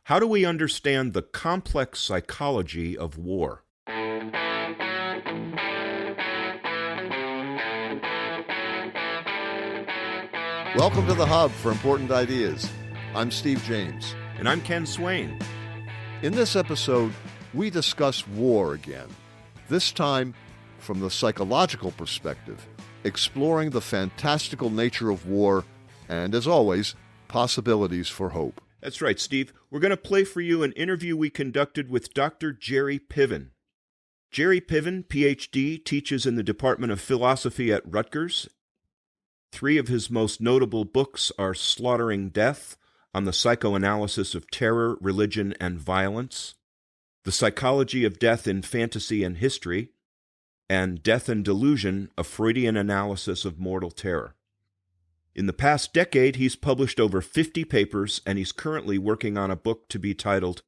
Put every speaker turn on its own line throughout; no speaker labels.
How do we understand the complex psychology of war?
Welcome to the Hub for Important Ideas. I'm Steve James.
And I'm Ken Swain.
In this episode, we discuss war again, this time from the psychological perspective, exploring the fantastical nature of war and, as always, possibilities for hope.
That's right, Steve. We're going to play for you an interview we conducted with Dr. Jerry Piven. Jerry Piven, Ph.D., teaches in the Department of Philosophy at Rutgers. 3 of his most notable books are Slaughtering Death, on the psychoanalysis of terror, religion, and violence, The Psychology of Death in Fantasy and History, and Death and Delusion, a Freudian analysis of mortal terror. In the past decade, he's published over 50 papers, and he's currently working on a book to be titled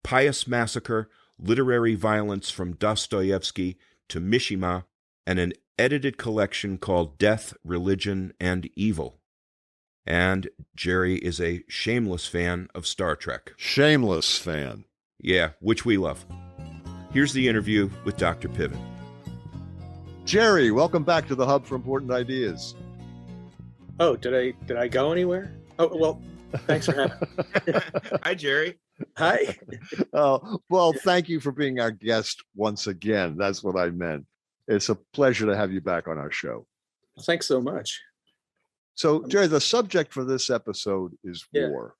Pious Massacre, Literary Violence from Dostoevsky to Mishima, and an edited collection called Death, Religion, and Evil. And Jerry is a shameless fan of Star Trek.
Shameless fan.
Yeah, which we love. Here's the interview with Dr. Piven.
Jerry, welcome back to the Hub for Important Ideas.
Oh, did I go anywhere? Oh, well, thanks for having me.
Hi, Jerry.
Hi.
Oh, well, thank you for being our guest once again. That's what I meant. It's a pleasure to have you back on our show.
Thanks so much.
So, Jerry, the subject for this episode is war.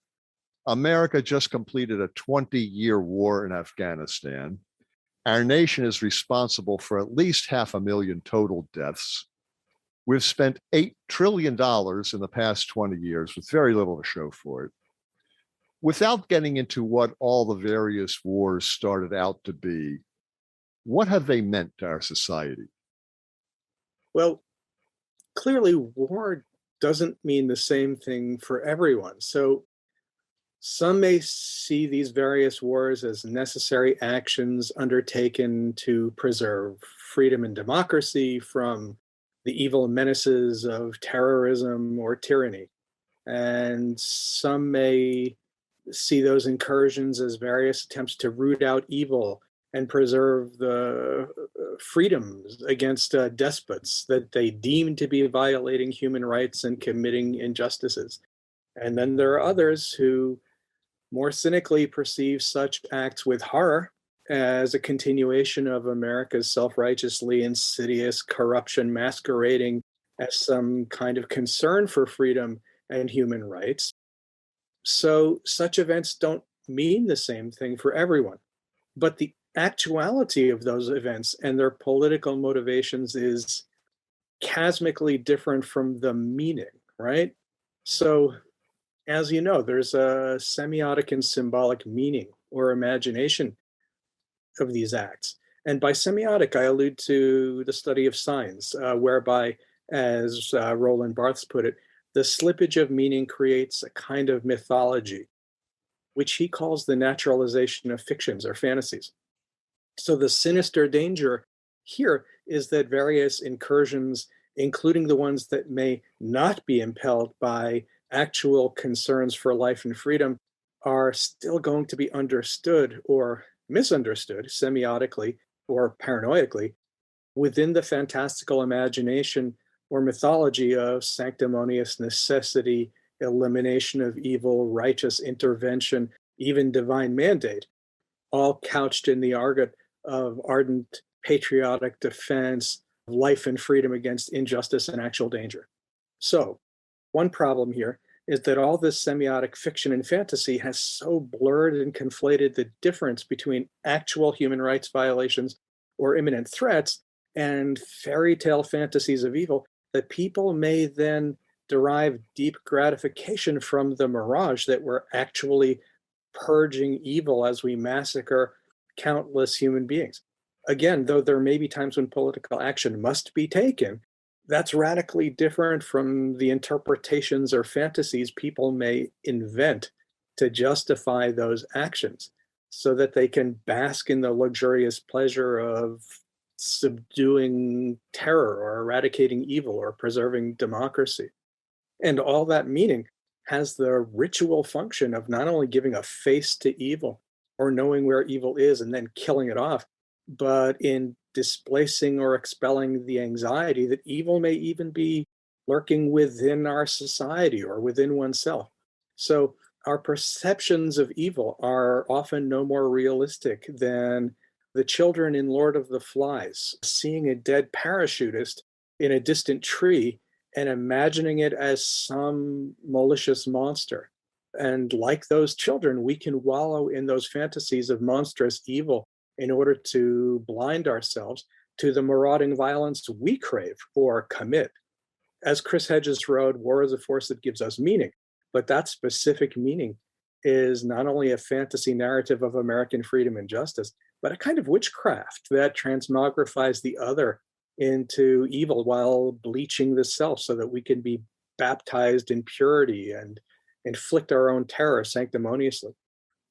America just completed a 20-year war in Afghanistan. Our nation is responsible for at least 500,000 total deaths. We've spent $8 trillion in the past 20 years with very little to show for it. Without getting into what all the various wars started out to be, what have they meant to our society?
Well, clearly war doesn't mean the same thing for everyone. So some may see these various wars as necessary actions undertaken to preserve freedom and democracy from the evil menaces of terrorism or tyranny. And some may see those incursions as various attempts to root out evil and preserve the freedoms against despots that they deem to be violating human rights and committing injustices. And then there are others who more cynically perceive such acts with horror as a continuation of America's self-righteously insidious corruption masquerading as some kind of concern for freedom and human rights. So such events don't mean the same thing for everyone. But the actuality of those events and their political motivations is cosmically different from the meaning, right? So, as you know, there's a semiotic and symbolic meaning or imagination of these acts. And by semiotic, I allude to the study of signs, whereby, as Roland Barthes put it, the slippage of meaning creates a kind of mythology, which he calls the naturalization of fictions or fantasies. So the sinister danger here is that various incursions, including the ones that may not be impelled by actual concerns for life and freedom, are still going to be understood or misunderstood semiotically or paranoidically within the fantastical imagination or mythology of sanctimonious necessity, elimination of evil, righteous intervention, even divine mandate, all couched in the argot of ardent patriotic defense, life and freedom against injustice and actual danger. So, one problem here is that all this semiotic fiction and fantasy has so blurred and conflated the difference between actual human rights violations or imminent threats and fairy tale fantasies of evil that people may then derive deep gratification from the mirage that we're actually purging evil as we massacre countless human beings. Again, though there may be times when political action must be taken, that's radically different from the interpretations or fantasies people may invent to justify those actions so that they can bask in the luxurious pleasure of subduing terror or eradicating evil or preserving democracy. And all that meaning has the ritual function of not only giving a face to evil or knowing where evil is and then killing it off, but in displacing or expelling the anxiety that evil may even be lurking within our society or within oneself. So our perceptions of evil are often no more realistic than the children in Lord of the Flies seeing a dead parachutist in a distant tree and imagining it as some malicious monster. And like those children, we can wallow in those fantasies of monstrous evil in order to blind ourselves to the marauding violence we crave or commit. As Chris Hedges wrote, war is a force that gives us meaning, but that specific meaning is not only a fantasy narrative of American freedom and justice, but a kind of witchcraft that transmogrifies the other into evil while bleaching the self so that we can be baptized in purity and inflict our own terror sanctimoniously.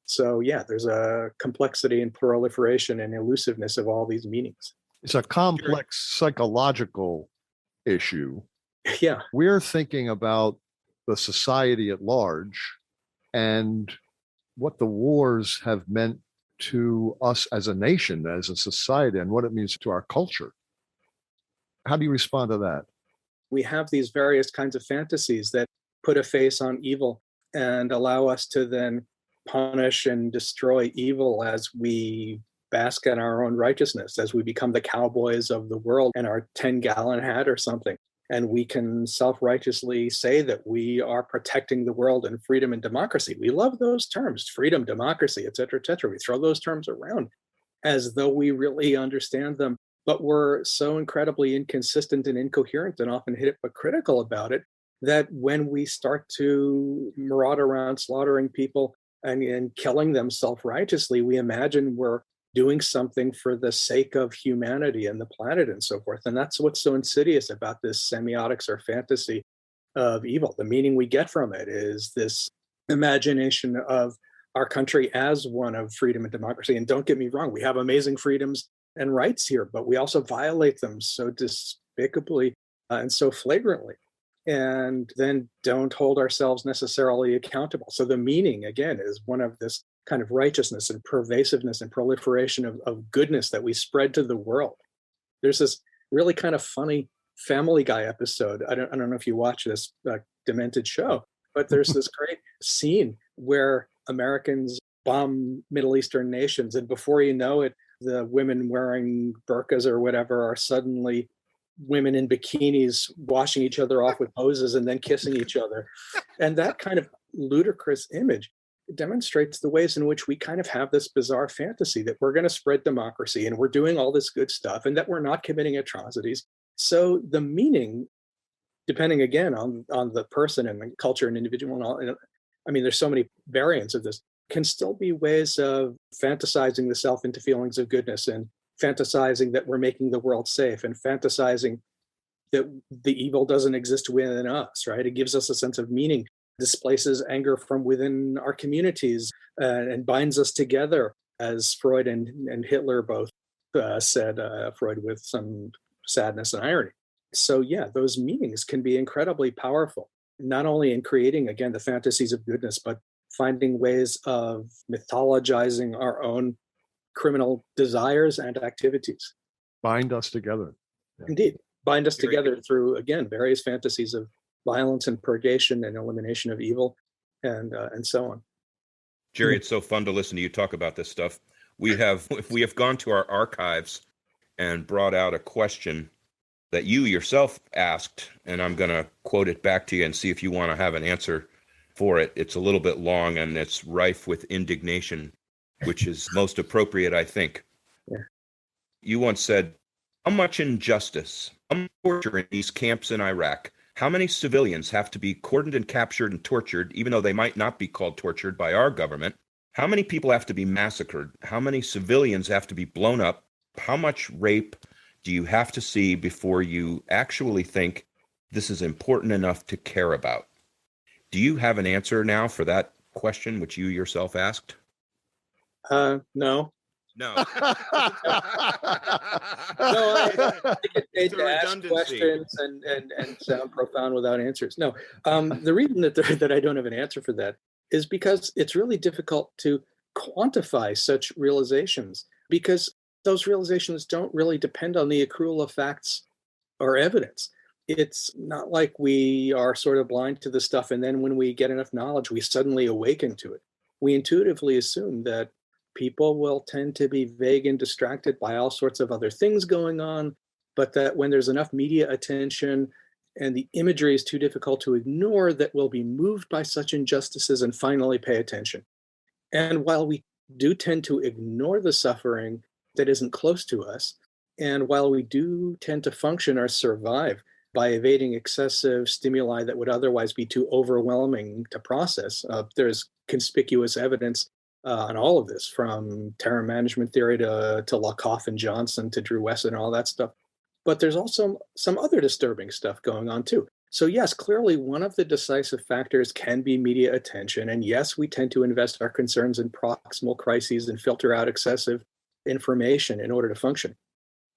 So yeah, there's a complexity and proliferation and elusiveness of all these meanings.
It's a complex psychological issue.
Yeah.
We're thinking about the society at large and what the wars have meant to us as a nation, as a society, and what it means to our culture. How do you respond to that?
We have these various kinds of fantasies that put a face on evil and allow us to then punish and destroy evil as we bask in our own righteousness, as we become the cowboys of the world in our 10-gallon hat or something. And we can self-righteously say that we are protecting the world and freedom and democracy. We love those terms, freedom, democracy, et cetera, et cetera. We throw those terms around as though we really understand them, but we're so incredibly inconsistent and incoherent and often hypocritical about it that when we start to maraud around slaughtering people and killing them self-righteously, we imagine we're doing something for the sake of humanity and the planet and so forth. And that's what's so insidious about this semiotics or fantasy of evil. The meaning we get from it is this imagination of our country as one of freedom and democracy. And don't get me wrong, we have amazing freedoms and rights here, but we also violate them so despicably and so flagrantly, and then don't hold ourselves necessarily accountable. So the meaning, again, is one of this kind of righteousness and pervasiveness and proliferation of goodness that we spread to the world. There's this really kind of funny Family Guy episode. I don't know if you watch this demented show, but there's this great scene where Americans bomb Middle Eastern nations, and before you know it, the women wearing burqas or whatever are suddenly women in bikinis washing each other off with hoses and then kissing each other. And that kind of ludicrous image demonstrates the ways in which we kind of have this bizarre fantasy that we're going to spread democracy and we're doing all this good stuff and that we're not committing atrocities. So the meaning, depending again on the person and the culture and individual and all, I mean, there's so many variants of this, can still be ways of fantasizing the self into feelings of goodness and fantasizing that we're making the world safe and fantasizing that the evil doesn't exist within us, right? It gives us a sense of meaning, displaces anger from within our communities, and binds us together, as Freud and Hitler both said, Freud with some sadness and irony. So yeah, those meanings can be incredibly powerful, not only in creating, again, the fantasies of goodness, but finding ways of mythologizing our own criminal desires and activities.
Bind us together.
Yeah. Indeed. Bind us together through, again, various fantasies of violence and purgation and elimination of evil and so on.
Jerry, it's so fun to listen to you talk about this stuff. We have gone to our archives and brought out a question that you yourself asked, and I'm going to quote it back to you and see if you want to have an answer for it. It's a little bit long and it's rife with indignation, which is most appropriate, I think.
Yeah.
You once said, how much injustice, how much torture in these camps in Iraq? How many civilians have to be cordoned and captured and tortured, even though they might not be called tortured by our government? How many people have to be massacred? How many civilians have to be blown up? How much rape do you have to see before you actually think this is important enough to care about? Do you have an answer now for that question, which you yourself asked?
No.
No.
No, I get paid
It's a
to ask
redundancy.
questions and sound profound without answers. No, the reason that I don't have an answer for that is because it's really difficult to quantify such realizations, because those realizations don't really depend on the accrual of facts or evidence. It's not like we are sort of blind to the stuff, and then when we get enough knowledge, we suddenly awaken to it. We intuitively assume that people will tend to be vague and distracted by all sorts of other things going on, but that when there's enough media attention and the imagery is too difficult to ignore, that we'll be moved by such injustices and finally pay attention. And while we do tend to ignore the suffering that isn't close to us, and while we do tend to function or survive by evading excessive stimuli that would otherwise be too overwhelming to process, there's conspicuous evidence on all of this, from terror management theory to Lakoff and Johnson to Drew Wesson and all that stuff. But there's also some other disturbing stuff going on too. So yes, clearly one of the decisive factors can be media attention. And yes, we tend to invest our concerns in proximal crises and filter out excessive information in order to function.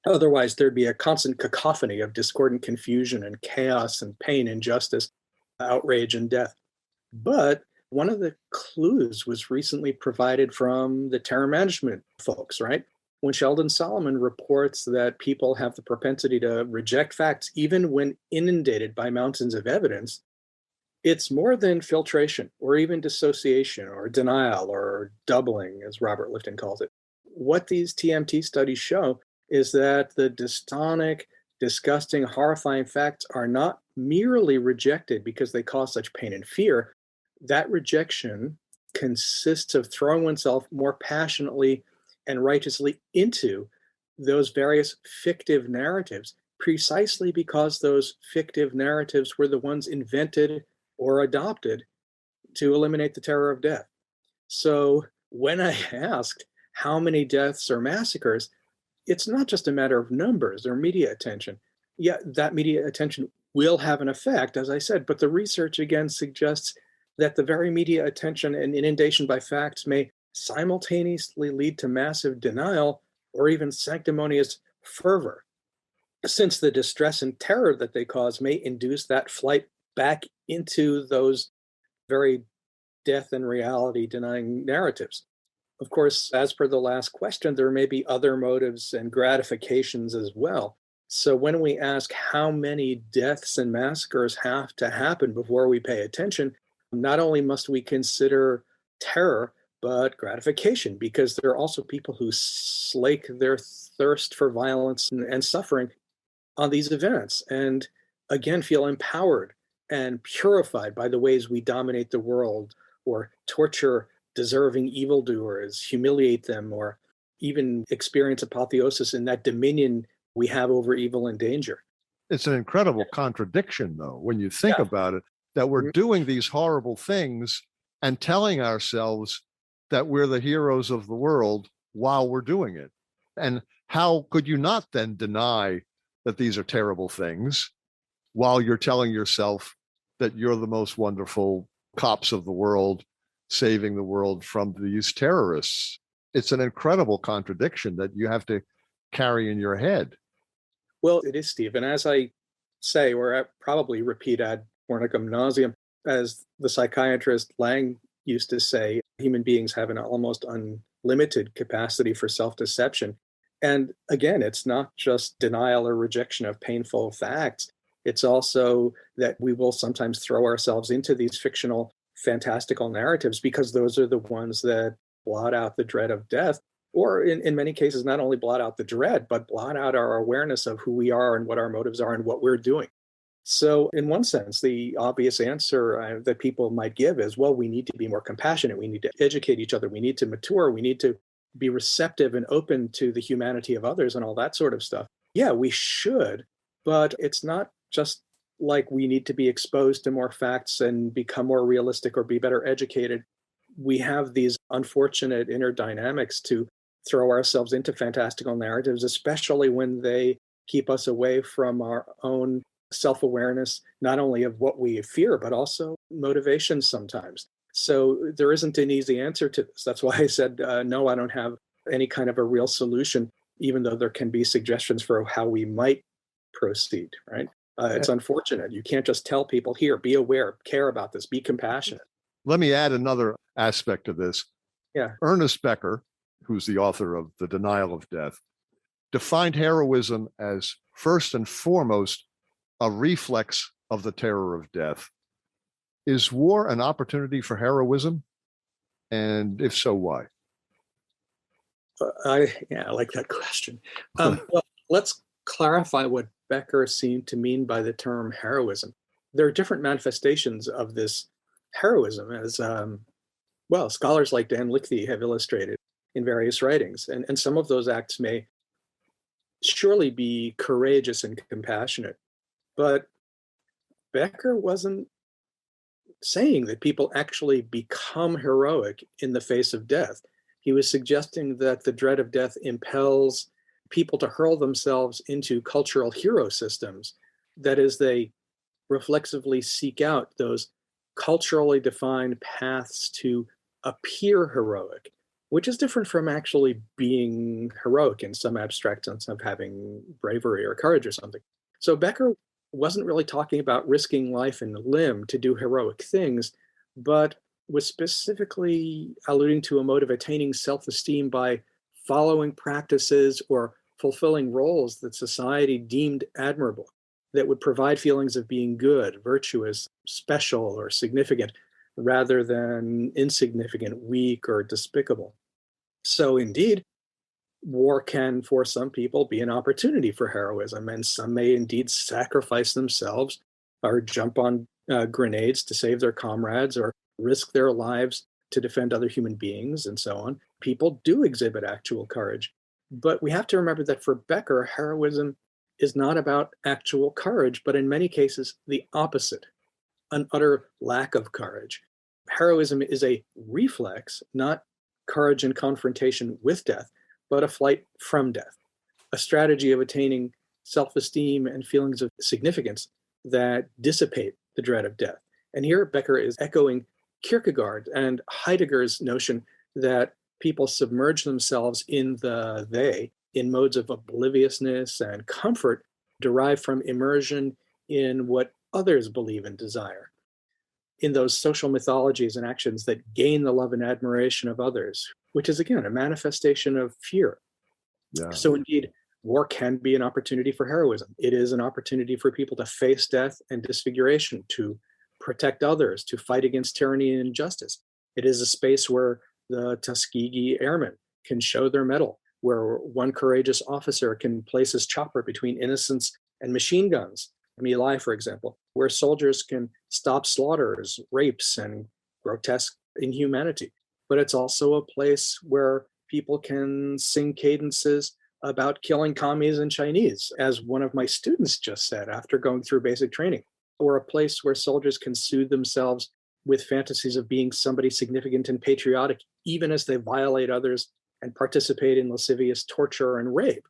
Otherwise, there'd be a constant cacophony of discordant confusion and chaos and pain, injustice, outrage, and death. But one of the clues was recently provided from the terror management folks, right? When Sheldon Solomon reports that people have the propensity to reject facts even when inundated by mountains of evidence, it's more than filtration or even dissociation or denial or doubling, as Robert Lifton calls it. What these TMT studies show is that the dystonic, disgusting, horrifying facts are not merely rejected because they cause such pain and fear. That rejection consists of throwing oneself more passionately and righteously into those various fictive narratives, precisely because those fictive narratives were the ones invented or adopted to eliminate the terror of death. So when I asked how many deaths or massacres, it's not just a matter of numbers or media attention. Yeah, that media attention will have an effect, as I said, but the research again suggests that the very media attention and inundation by facts may simultaneously lead to massive denial or even sanctimonious fervor, since the distress and terror that they cause may induce that flight back into those very death and reality denying narratives. Of course, as per the last question, there may be other motives and gratifications as well. So when we ask how many deaths and massacres have to happen before we pay attention, not only must we consider terror, but gratification, because there are also people who slake their thirst for violence and suffering on these events, and again feel empowered and purified by the ways we dominate the world or torture deserving evildoers, humiliate them, or even experience apotheosis in that dominion we have over evil and danger.
It's an incredible contradiction, though, when you think about it, that we're doing these horrible things and telling ourselves that we're the heroes of the world while we're doing it. And how could you not then deny that these are terrible things while you're telling yourself that you're the most wonderful cops of the world, saving the world from these terrorists? It's an incredible contradiction that you have to carry in your head.
Well, it is, Steve. And as I say, or I probably repeat ad fornicum nauseum, as the psychiatrist Lang used to say, human beings have an almost unlimited capacity for self-deception. And again, it's not just denial or rejection of painful facts. It's also that we will sometimes throw ourselves into these fictional, fantastical narratives because those are the ones that blot out the dread of death, or in many cases, not only blot out the dread, but blot out our awareness of who we are and what our motives are and what we're doing. So in one sense, the obvious answer that people might give is, well, we need to be more compassionate. We need to educate each other. We need to mature. We need to be receptive and open to the humanity of others and all that sort of stuff. Yeah, we should, but it's not just like we need to be exposed to more facts and become more realistic or be better educated. We have these unfortunate inner dynamics to throw ourselves into fantastical narratives, especially when they keep us away from our own self-awareness, not only of what we fear, but also motivations sometimes. So there isn't an easy answer to this. That's why I said, no, I don't have any kind of a real solution, even though there can be suggestions for how we might proceed, right? It's unfortunate. You can't just tell people, here, be aware, care about this, be compassionate.
Let me add another aspect of this.
Yeah.
Ernest Becker, who's the author of The Denial of Death, defined heroism as first and foremost a reflex of the terror of death. Is war an opportunity for heroism? And if so, why?
I like that question. Well, let's clarify what Becker seemed to mean by the term heroism. There are different manifestations of this heroism, as scholars like Dan Lichty have illustrated in various writings. And some of those acts may surely be courageous and compassionate. But Becker wasn't saying that people actually become heroic in the face of death. He was suggesting that the dread of death impels people to hurl themselves into cultural hero systems. That is, they reflexively seek out those culturally defined paths to appear heroic, which is different from actually being heroic in some abstract sense of having bravery or courage or something. So Becker wasn't really talking about risking life and limb to do heroic things, but was specifically alluding to a mode of attaining self-esteem by following practices or fulfilling roles that society deemed admirable, that would provide feelings of being good, virtuous, special, or significant, rather than insignificant, weak, or despicable. So indeed, war can, for some people, be an opportunity for heroism, and some may indeed sacrifice themselves or jump on grenades to save their comrades or risk their lives to defend other human beings and so on. People do exhibit actual courage. But we have to remember that for Becker, heroism is not about actual courage, but in many cases, the opposite, an utter lack of courage. Heroism is a reflex, not courage in confrontation with death, but a flight from death, a strategy of attaining self-esteem and feelings of significance that dissipate the dread of death. And here Becker is echoing Kierkegaard and Heidegger's notion that people submerge themselves in the they, in modes of obliviousness and comfort derived from immersion in what others believe and desire, in those social mythologies and actions that gain the love and admiration of others, which is, again, a manifestation of fear.
Yeah.
So indeed, war can be an opportunity for heroism. It is an opportunity for people to face death and disfiguration, to protect others, to fight against tyranny and injustice. It is a space where the Tuskegee Airmen can show their mettle, where one courageous officer can place his chopper between innocents and machine guns, My Lai, for example, where soldiers can stop slaughters, rapes, and grotesque inhumanity. But it's also a place where people can sing cadences about killing commies and Chinese, as one of my students just said after going through basic training, or a place where soldiers can soothe themselves with fantasies of being somebody significant and patriotic, even as they violate others and participate in lascivious torture and rape,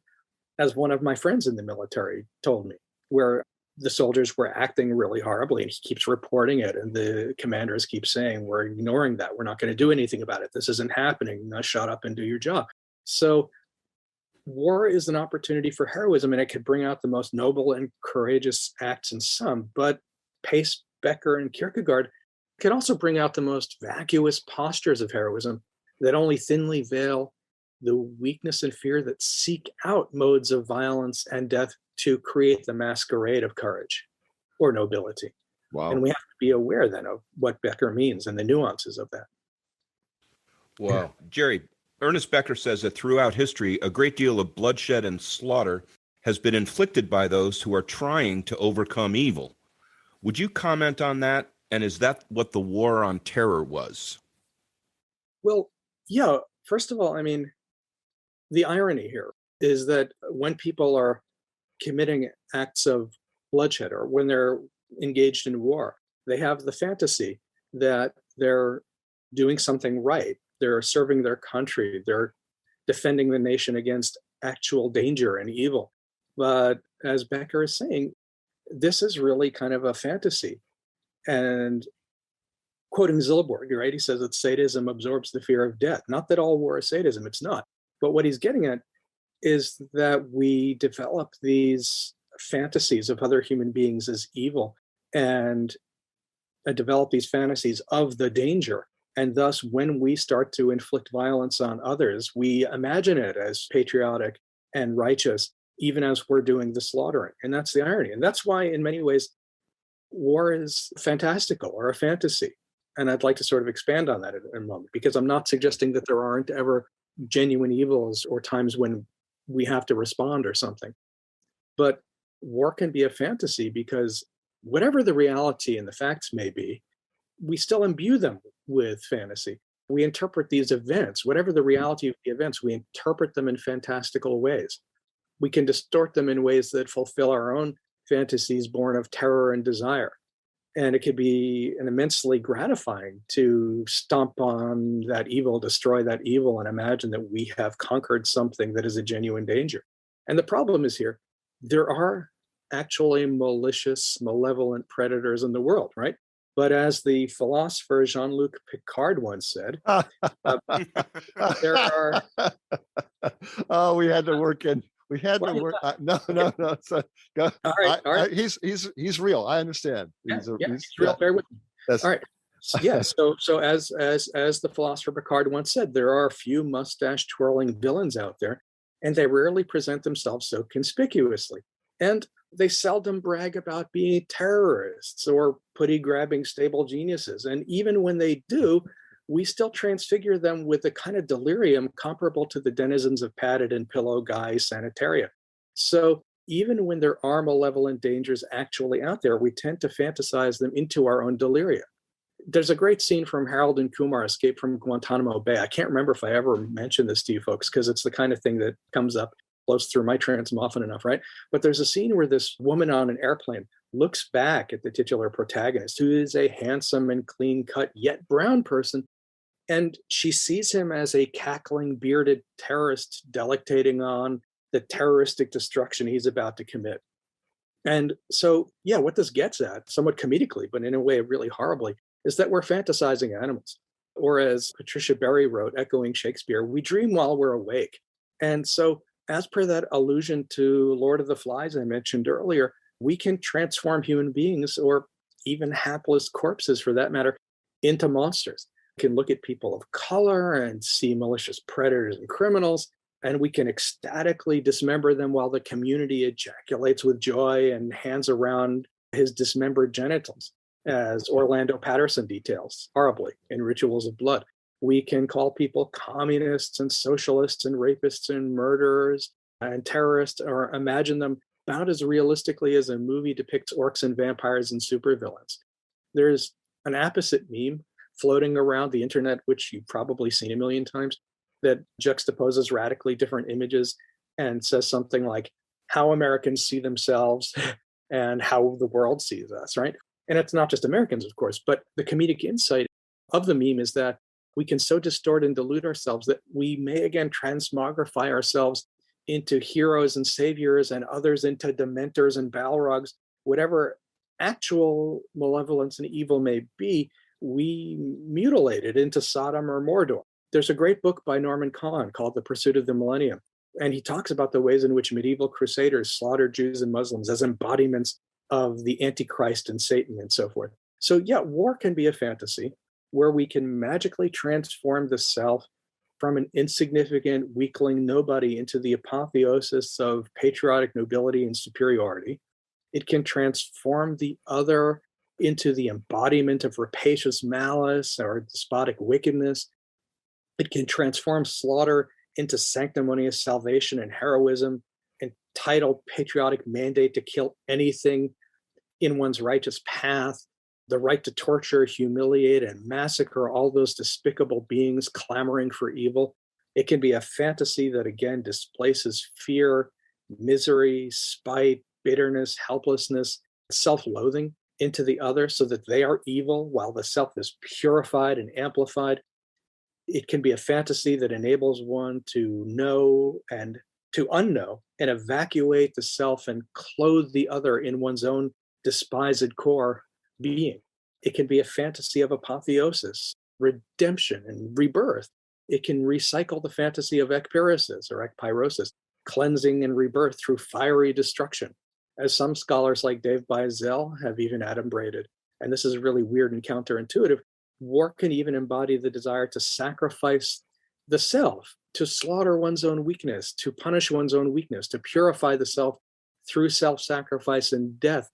as one of my friends in the military told me, where the soldiers were acting really horribly, and he keeps reporting it, and the commanders keep saying, we're ignoring that, we're not going to do anything about it, this isn't happening, now shut up and do your job. So war is an opportunity for heroism, and it could bring out the most noble and courageous acts in some, but Pace, Becker, and Kierkegaard can also bring out the most vacuous postures of heroism that only thinly veil the weakness and fear that seek out modes of violence and death to create the masquerade of courage or nobility.
Wow.
And we have to be aware then of what Becker means and the nuances of that.
Wow. Jerry, Ernest Becker says that throughout history, a great deal of bloodshed and slaughter has been inflicted by those who are trying to overcome evil. Would you comment on that? And is that what the war on terror was?
Well, yeah. First of all, I mean, the irony here is that when people are committing acts of bloodshed or when they're engaged in war, they have the fantasy that they're doing something right. They're serving their country. They're defending the nation against actual danger and evil. But as Becker is saying, this is really kind of a fantasy. And quoting Zilborg, right, he says that sadism absorbs the fear of death. Not that all war is sadism, it's not. But what he's getting at is that we develop these fantasies of other human beings as evil and develop these fantasies of the danger. And thus, when we start to inflict violence on others, we imagine it as patriotic and righteous, even as we're doing the slaughtering. And that's the irony. And that's why, in many ways, war is fantastical or a fantasy. And I'd like to sort of expand on that in a moment, because I'm not suggesting that there aren't ever genuine evils or times when we have to respond or something. But war can be a fantasy because whatever the reality and the facts may be, we still imbue them with fantasy. We interpret these events, whatever the reality of the events, we interpret them in fantastical ways. We can distort them in ways that fulfill our own fantasies born of terror and desire. And it could be an immensely gratifying to stomp on that evil, destroy that evil, and imagine that we have conquered something that is a genuine danger. And the problem is here, there are actually malicious, malevolent predators in the world, right? But as the philosopher Jean-Luc Picard once said, there are...
Oh, we had to work in. We had to work. No. So, go.
All right.
He's real. I understand. He's
real. Bear with me. All right. So as the philosopher Picard once said, there are a few mustache twirling villains out there, and they rarely present themselves so conspicuously. And they seldom brag about being terrorists or putty-grabbing stable geniuses. And even when they do, we still transfigure them with a kind of delirium comparable to the denizens of padded and pillow guy sanitaria. So even when there are malevolent dangers actually out there, we tend to fantasize them into our own deliria. There's a great scene from Harold and Kumar Escape from Guantanamo Bay. I can't remember if I ever mentioned this to you folks, because it's the kind of thing that comes up, flows through my transom often enough, right? But there's a scene where this woman on an airplane looks back at the titular protagonist, who is a handsome and clean-cut yet brown person, and she sees him as a cackling, bearded terrorist delectating on the terroristic destruction he's about to commit. And so, yeah, what this gets at, somewhat comedically, but in a way really horribly, is that we're fantasizing animals. Or as Patricia Berry wrote, echoing Shakespeare, we dream while we're awake. And so, as per that allusion to Lord of the Flies I mentioned earlier, we can transform human beings, or even hapless corpses for that matter, into monsters. We can look at people of color and see malicious predators and criminals, and we can ecstatically dismember them while the community ejaculates with joy and hands around his dismembered genitals, as Orlando Patterson details horribly in Rituals of Blood. We can call people communists and socialists and rapists and murderers and terrorists, or imagine them about as realistically as a movie depicts orcs and vampires and supervillains. There's an opposite meme floating around the internet, which you've probably seen a million times, that juxtaposes radically different images and says something like how Americans see themselves and how the world sees us, right? And it's not just Americans, of course, but the comedic insight of the meme is that we can so distort and dilute ourselves that we may again transmogrify ourselves into heroes and saviors, and others into dementors and balrogs. Whatever actual malevolence and evil may be, we mutilate it into Sodom or Mordor. There's a great book by Norman Kahn called The Pursuit of the Millennium, and he talks about the ways in which medieval crusaders slaughtered Jews and Muslims as embodiments of the Antichrist and Satan and so forth. So yeah, war can be a fantasy where we can magically transform the self from an insignificant weakling nobody into the apotheosis of patriotic nobility and superiority. It can transform the other into the embodiment of rapacious malice or despotic wickedness. It can transform slaughter into sanctimonious salvation and heroism, entitled patriotic mandate to kill anything in one's righteous path, the right to torture, humiliate, and massacre all those despicable beings clamoring for evil. It can be a fantasy that again displaces fear, misery, spite, bitterness, helplessness, self-loathing into the other so that they are evil while the self is purified and amplified. It can be a fantasy that enables one to know and to unknow and evacuate the self and clothe the other in one's own despised core being. It can be a fantasy of apotheosis, redemption, and rebirth. it can recycle the fantasy of ekpyrosis or ekpyrosis, cleansing and rebirth through fiery destruction, as some scholars like Dave Beizell have even adumbrated. And this is really weird and counterintuitive. War can even embody the desire to sacrifice the self, to slaughter one's own weakness, to punish one's own weakness, to purify the self through self-sacrifice and death,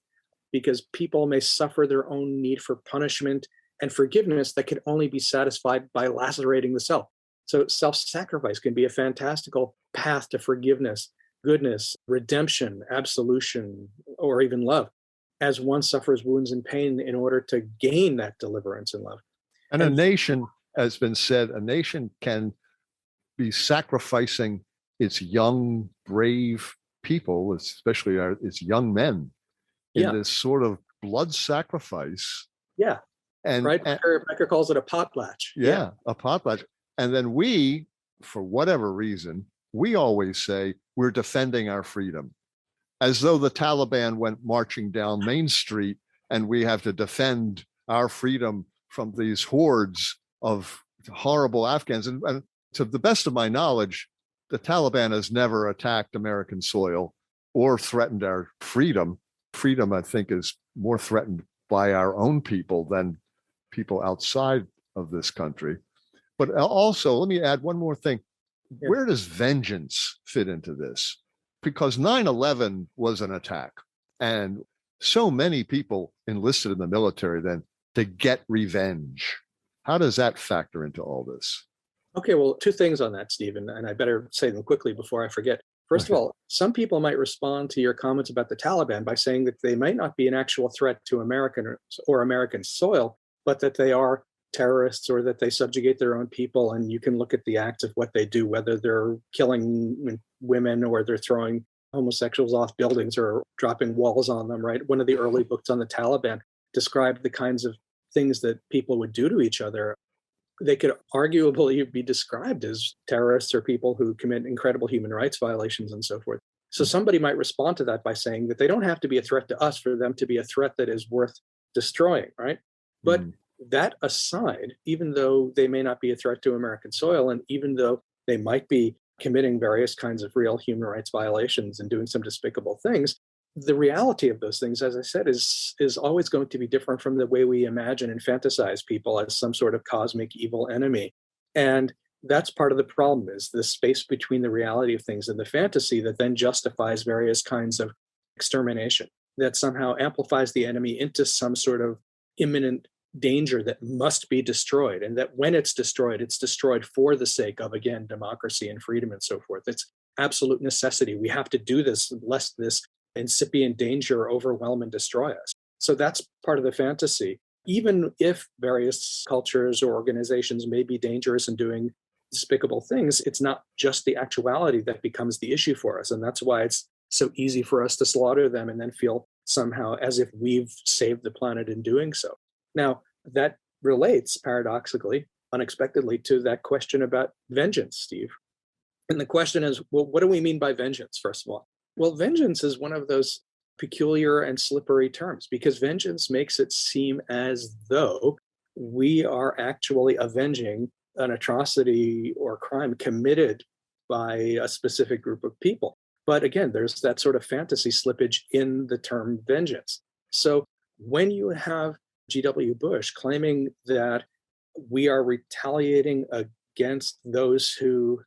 because people may suffer their own need for punishment and forgiveness that can only be satisfied by lacerating the self. So self-sacrifice can be a fantastical path to forgiveness, goodness, redemption, absolution, or even love, as one suffers wounds and pain in order to gain that deliverance and love.
And a nation, has been said, a nation can be sacrificing its young, brave people, especially its young men, in this sort of blood sacrifice.
Yeah.
And
right. Becker calls it a potlatch.
Yeah, a potlatch. And then we, for whatever reason, we always say we're defending our freedom, as though the Taliban went marching down Main Street and we have to defend our freedom from these hordes of horrible Afghans. And to the best of my knowledge, the Taliban has never attacked American soil or threatened our freedom. Freedom, I think, is more threatened by our own people than people outside of this country. But also, let me add one more thing.
Yeah.
Where does vengeance fit into this? Because 9/11 was an attack, and so many people enlisted in the military then to get revenge. How does that factor into all this?
Okay, well, two things on that, Stephen, and I better say them quickly before I forget. First of all, some people might respond to your comments about the Taliban by saying that they might not be an actual threat to American or American soil, but that they are terrorists or that they subjugate their own people. And you can look at the acts of what they do, whether they're killing women or they're throwing homosexuals off buildings or dropping walls on them, right? One of the early books on the Taliban described the kinds of things that people would do to each other. They could arguably be described as terrorists or people who commit incredible human rights violations and so forth. So somebody might respond to that by saying that they don't have to be a threat to us for them to be a threat that is worth destroying, right? But that aside, even though they may not be a threat to American soil, and even though they might be committing various kinds of real human rights violations and doing some despicable things, the reality of those things, as I said, is always going to be different from the way we imagine and fantasize people as some sort of cosmic evil enemy. And that's part of the problem, is the space between the reality of things and the fantasy that then justifies various kinds of extermination, that somehow amplifies the enemy into some sort of imminent danger that must be destroyed. And that when it's destroyed for the sake of, again, democracy and freedom and so forth. It's absolute necessity. We have to do this lest this incipient danger overwhelm and destroy us. So that's part of the fantasy. Even if various cultures or organizations may be dangerous and doing despicable things, it's not just the actuality that becomes the issue for us. And that's why it's so easy for us to slaughter them and then feel somehow as if we've saved the planet in doing so. Now, that relates paradoxically, unexpectedly, to that question about vengeance, Steve. And the question is, well, what do we mean by vengeance, first of all? Well, vengeance is one of those peculiar and slippery terms, because vengeance makes it seem as though we are actually avenging an atrocity or crime committed by a specific group of people. But again, there's that sort of fantasy slippage in the term vengeance. So when you have G.W. Bush claiming that we are retaliating against those who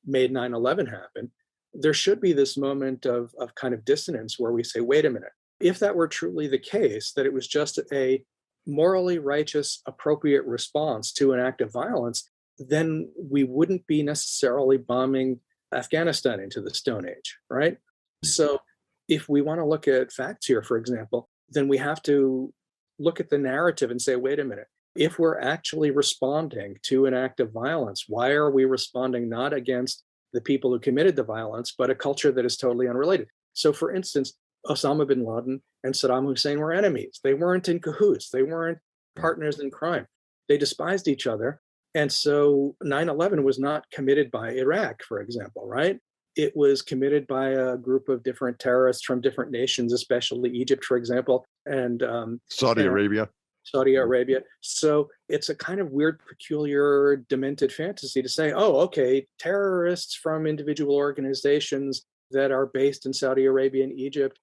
made 9/11 happen, there should be this moment of kind of dissonance where we say, wait a minute, if that were truly the case, that it was just a morally righteous, appropriate response to an act of violence, then we wouldn't be necessarily bombing Afghanistan into the Stone Age, right? So if we want to look at facts here, for example, then we have to look at the narrative and say, wait a minute, if we're actually responding to an act of violence, why are we responding not against the people who committed the violence, but a culture that is totally unrelated? So for instance, Osama bin Laden and Saddam Hussein were enemies. They weren't in cahoots. They weren't partners in crime. They despised each other. And so 9/11 was not committed by Iraq, for example, right? It was committed by a group of different terrorists from different nations, especially Egypt, for example, and
Saudi Arabia.
Saudi Arabia. So it's a kind of weird, peculiar, demented fantasy to say, oh, okay, terrorists from individual organizations that are based in Saudi Arabia and Egypt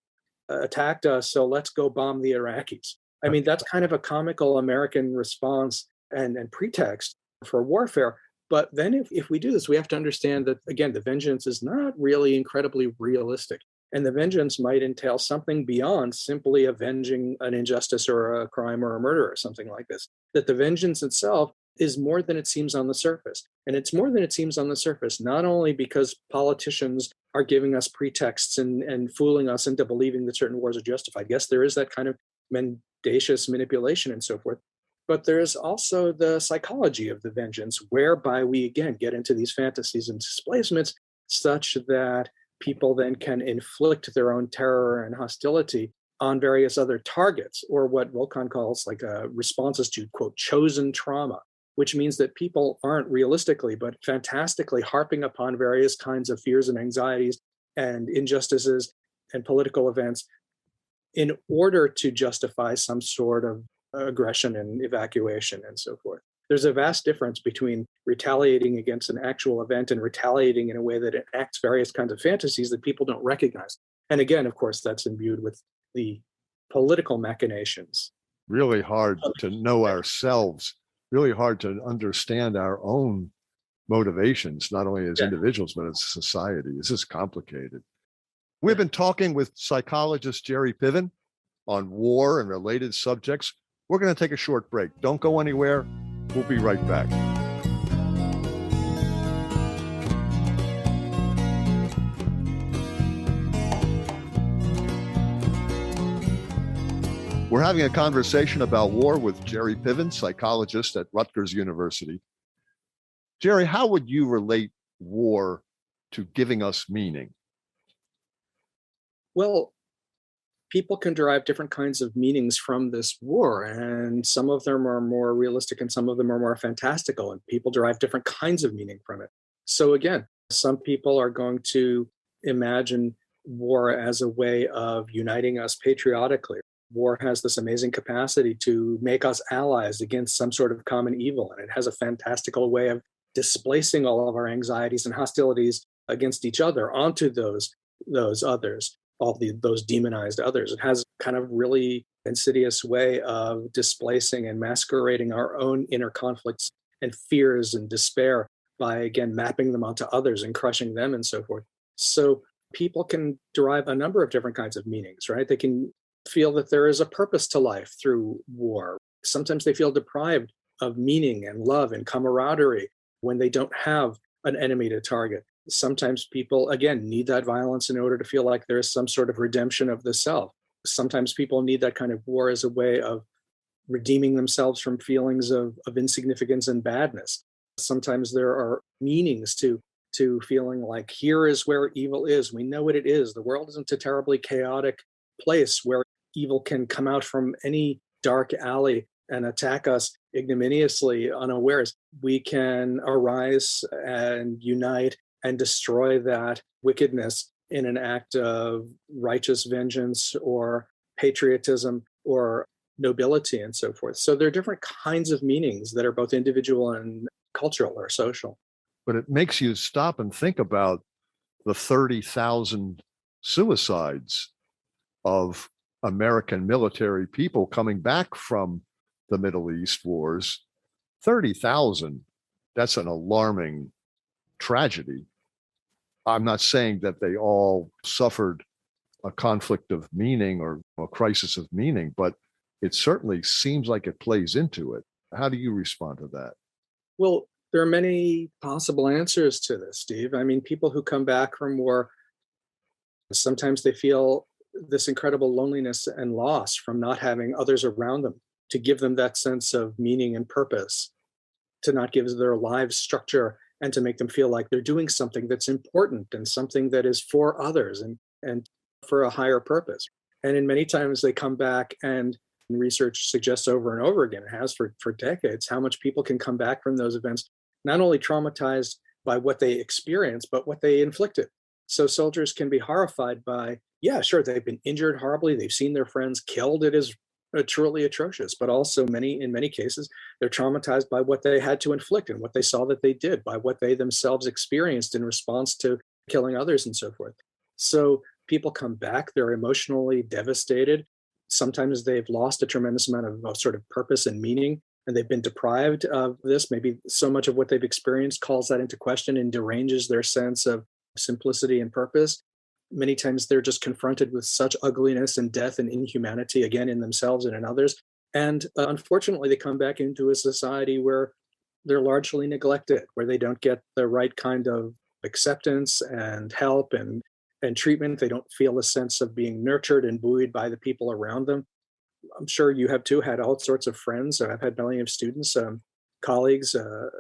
attacked us, so let's go bomb the Iraqis. I mean, that's kind of a comical American response and pretext for warfare. But then if we do this, we have to understand that, again, the vengeance is not really incredibly realistic. And the vengeance might entail something beyond simply avenging an injustice or a crime or a murder or something like this. That the vengeance itself is more than it seems on the surface. And it's more than it seems on the surface, not only because politicians are giving us pretexts and fooling us into believing that certain wars are justified. Yes, there is that kind of mendacious manipulation and so forth. But there is also the psychology of the vengeance, whereby we, again, get into these fantasies and displacements such that people then can inflict their own terror and hostility on various other targets, or what Volkan calls like responses to, quote, chosen trauma, which means that people aren't realistically, but fantastically harping upon various kinds of fears and anxieties and injustices and political events in order to justify some sort of aggression and evacuation and so forth. There's a vast difference between retaliating against an actual event and retaliating in a way that enacts various kinds of fantasies that people don't recognize. And again, of course, that's imbued with the political machinations.
Really hard to know ourselves, really hard to understand our own motivations, not only as individuals, but as a society. This is complicated. We've been talking with psychologist Jerry Piven on war and related subjects. We're going to take a short break. Don't go anywhere. We'll be right back. We're having a conversation about war with Jerry Piven, psychologist at Rutgers University. Jerry, how would you relate war to giving us meaning?
Well, people can derive different kinds of meanings from this war, and some of them are more realistic and some of them are more fantastical, and people derive different kinds of meaning from it. So again, some people are going to imagine war as a way of uniting us patriotically. War has this amazing capacity to make us allies against some sort of common evil, and it has a fantastical way of displacing all of our anxieties and hostilities against each other onto those others, those demonized others. It has kind of really insidious way of displacing and masquerading our own inner conflicts and fears and despair by, again, mapping them onto others and crushing them and so forth. So people can derive a number of different kinds of meanings, right? They can feel that there is a purpose to life through war. Sometimes they feel deprived of meaning and love and camaraderie when they don't have an enemy to target. Sometimes people, again, need that violence in order to feel like there is some sort of redemption of the self. Sometimes people need that kind of war as a way of redeeming themselves from feelings of insignificance and badness. Sometimes there are meanings to feeling like here is where evil is. We know what it is. The world isn't a terribly chaotic place where evil can come out from any dark alley and attack us ignominiously unawares. We can arise and unite and destroy that wickedness in an act of righteous vengeance or patriotism or nobility and so forth. So there are different kinds of meanings that are both individual and cultural or social.
But it makes you stop and think about the 30,000 suicides of American military people coming back from the Middle East wars. 30,000, that's an alarming tragedy. I'm not saying that they all suffered a conflict of meaning or a crisis of meaning, but it certainly seems like it plays into it. How do you respond to that?
Well, there are many possible answers to this, Steve. I mean, people who come back from war, sometimes they feel this incredible loneliness and loss from not having others around them to give them that sense of meaning and purpose, to not give their lives structure, and to make them feel like they're doing something that's important and something that is for others and for a higher purpose. And in many times they come back, and research suggests over and over again, it has for decades, how much people can come back from those events, not only traumatized by what they experienced, but what they inflicted. So soldiers can be horrified by, yeah, sure, they've been injured horribly. They've seen their friends killed. It is truly atrocious, but also in many cases, they're traumatized by what they had to inflict and what they saw that they did, by what they themselves experienced in response to killing others and so forth. So people come back, they're emotionally devastated. Sometimes they've lost a tremendous amount of sort of purpose and meaning, and they've been deprived of this. Maybe so much of what they've experienced calls that into question and deranges their sense of simplicity and purpose. Many times they're just confronted with such ugliness and death and inhumanity, again, in themselves and in others. And unfortunately, they come back into a society where they're largely neglected, where they don't get the right kind of acceptance and help and treatment. They don't feel a sense of being nurtured and buoyed by the people around them. I'm sure you have too had all sorts of friends. I've had plenty of students, colleagues,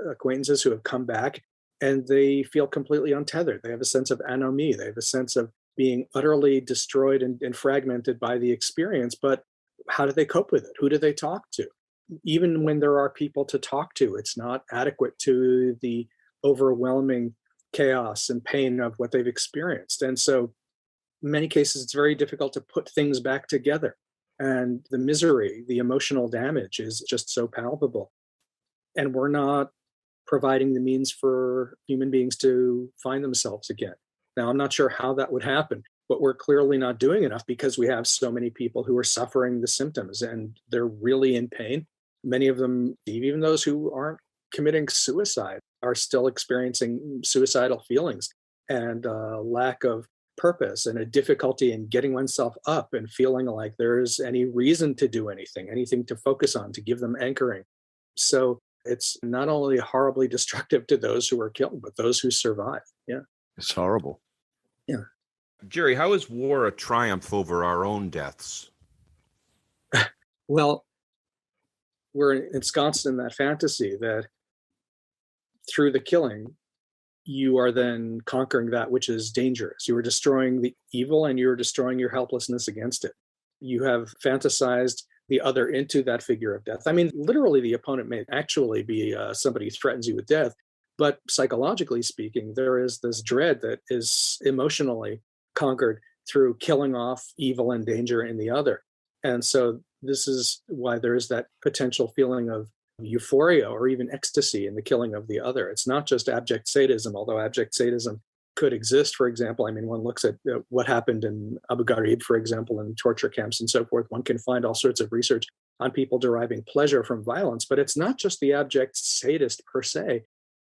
acquaintances who have come back and they feel completely untethered. They have a sense of anomie. They have a sense of being utterly destroyed and fragmented by the experience. But how do they cope with it? Who do they talk to? Even when there are people to talk to, it's not adequate to the overwhelming chaos and pain of what they've experienced. And so, in many cases, it's very difficult to put things back together. And the misery, the emotional damage is just so palpable. And we're not providing the means for human beings to find themselves again. Now, I'm not sure how that would happen, but we're clearly not doing enough because we have so many people who are suffering the symptoms and they're really in pain. Many of them, even those who aren't committing suicide, are still experiencing suicidal feelings and a lack of purpose and a difficulty in getting oneself up and feeling like there's any reason to do anything to focus on, to give them anchoring. So it's not only horribly destructive to those who are killed, but those who survive. Yeah.
It's horrible.
Yeah.
Jerry, how is war a triumph over our own deaths?
Well, we're ensconced in that fantasy that through the killing, you are then conquering that which is dangerous. You are destroying the evil and you're destroying your helplessness against it. You have fantasized the other into that figure of death. I mean, literally, the opponent may actually be somebody who threatens you with death, but psychologically speaking, there is this dread that is emotionally conquered through killing off evil and danger in the other. And so this is why there is that potential feeling of euphoria or even ecstasy in the killing of the other. It's not just abject sadism, although abject sadism could exist. For example, I mean, one looks at what happened in Abu Ghraib, for example, in torture camps and so forth. One can find all sorts of research on people deriving pleasure from violence, but it's not just the abject sadist per se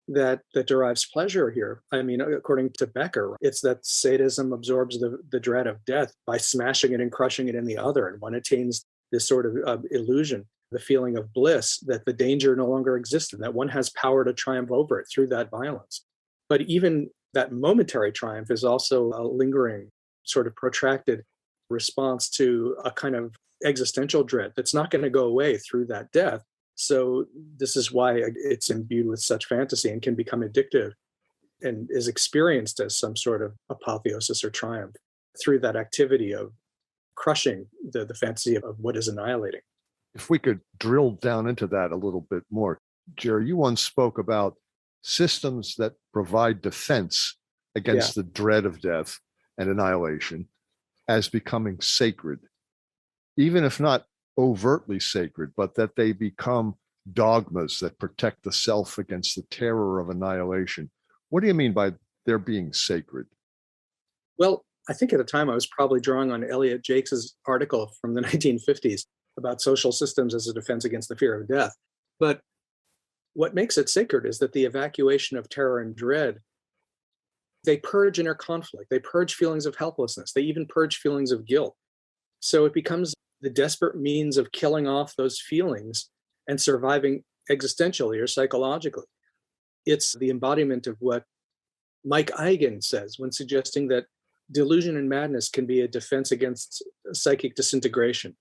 that derives pleasure here. I mean, according to Becker, it's that sadism absorbs the dread of death by smashing it and crushing it in the other. And one attains this sort of illusion, the feeling of bliss, that the danger no longer exists and that one has power to triumph over it through that violence. But even that momentary triumph is also a lingering, sort of protracted response to a kind of existential dread that's not going to go away through that death. So this is why it's imbued with such fantasy and can become addictive and is experienced as some sort of apotheosis or triumph through that activity of crushing the fantasy of what is annihilating.
If we could drill down into that a little bit more, Jerry, you once spoke about systems that provide defense against the dread of death and annihilation as becoming sacred, even if not overtly sacred, but that they become dogmas that protect the self against the terror of annihilation. What do you mean by their being sacred?
Well, I think at the time I was probably drawing on Elliot Jakes' article from the 1950s about social systems as a defense against the fear of death. But what makes it sacred is that the evacuation of terror and dread, they purge inner conflict, they purge feelings of helplessness, they even purge feelings of guilt. So it becomes the desperate means of killing off those feelings and surviving existentially or psychologically. It's the embodiment of what Mike Eigen says when suggesting that delusion and madness can be a defense against psychic disintegration.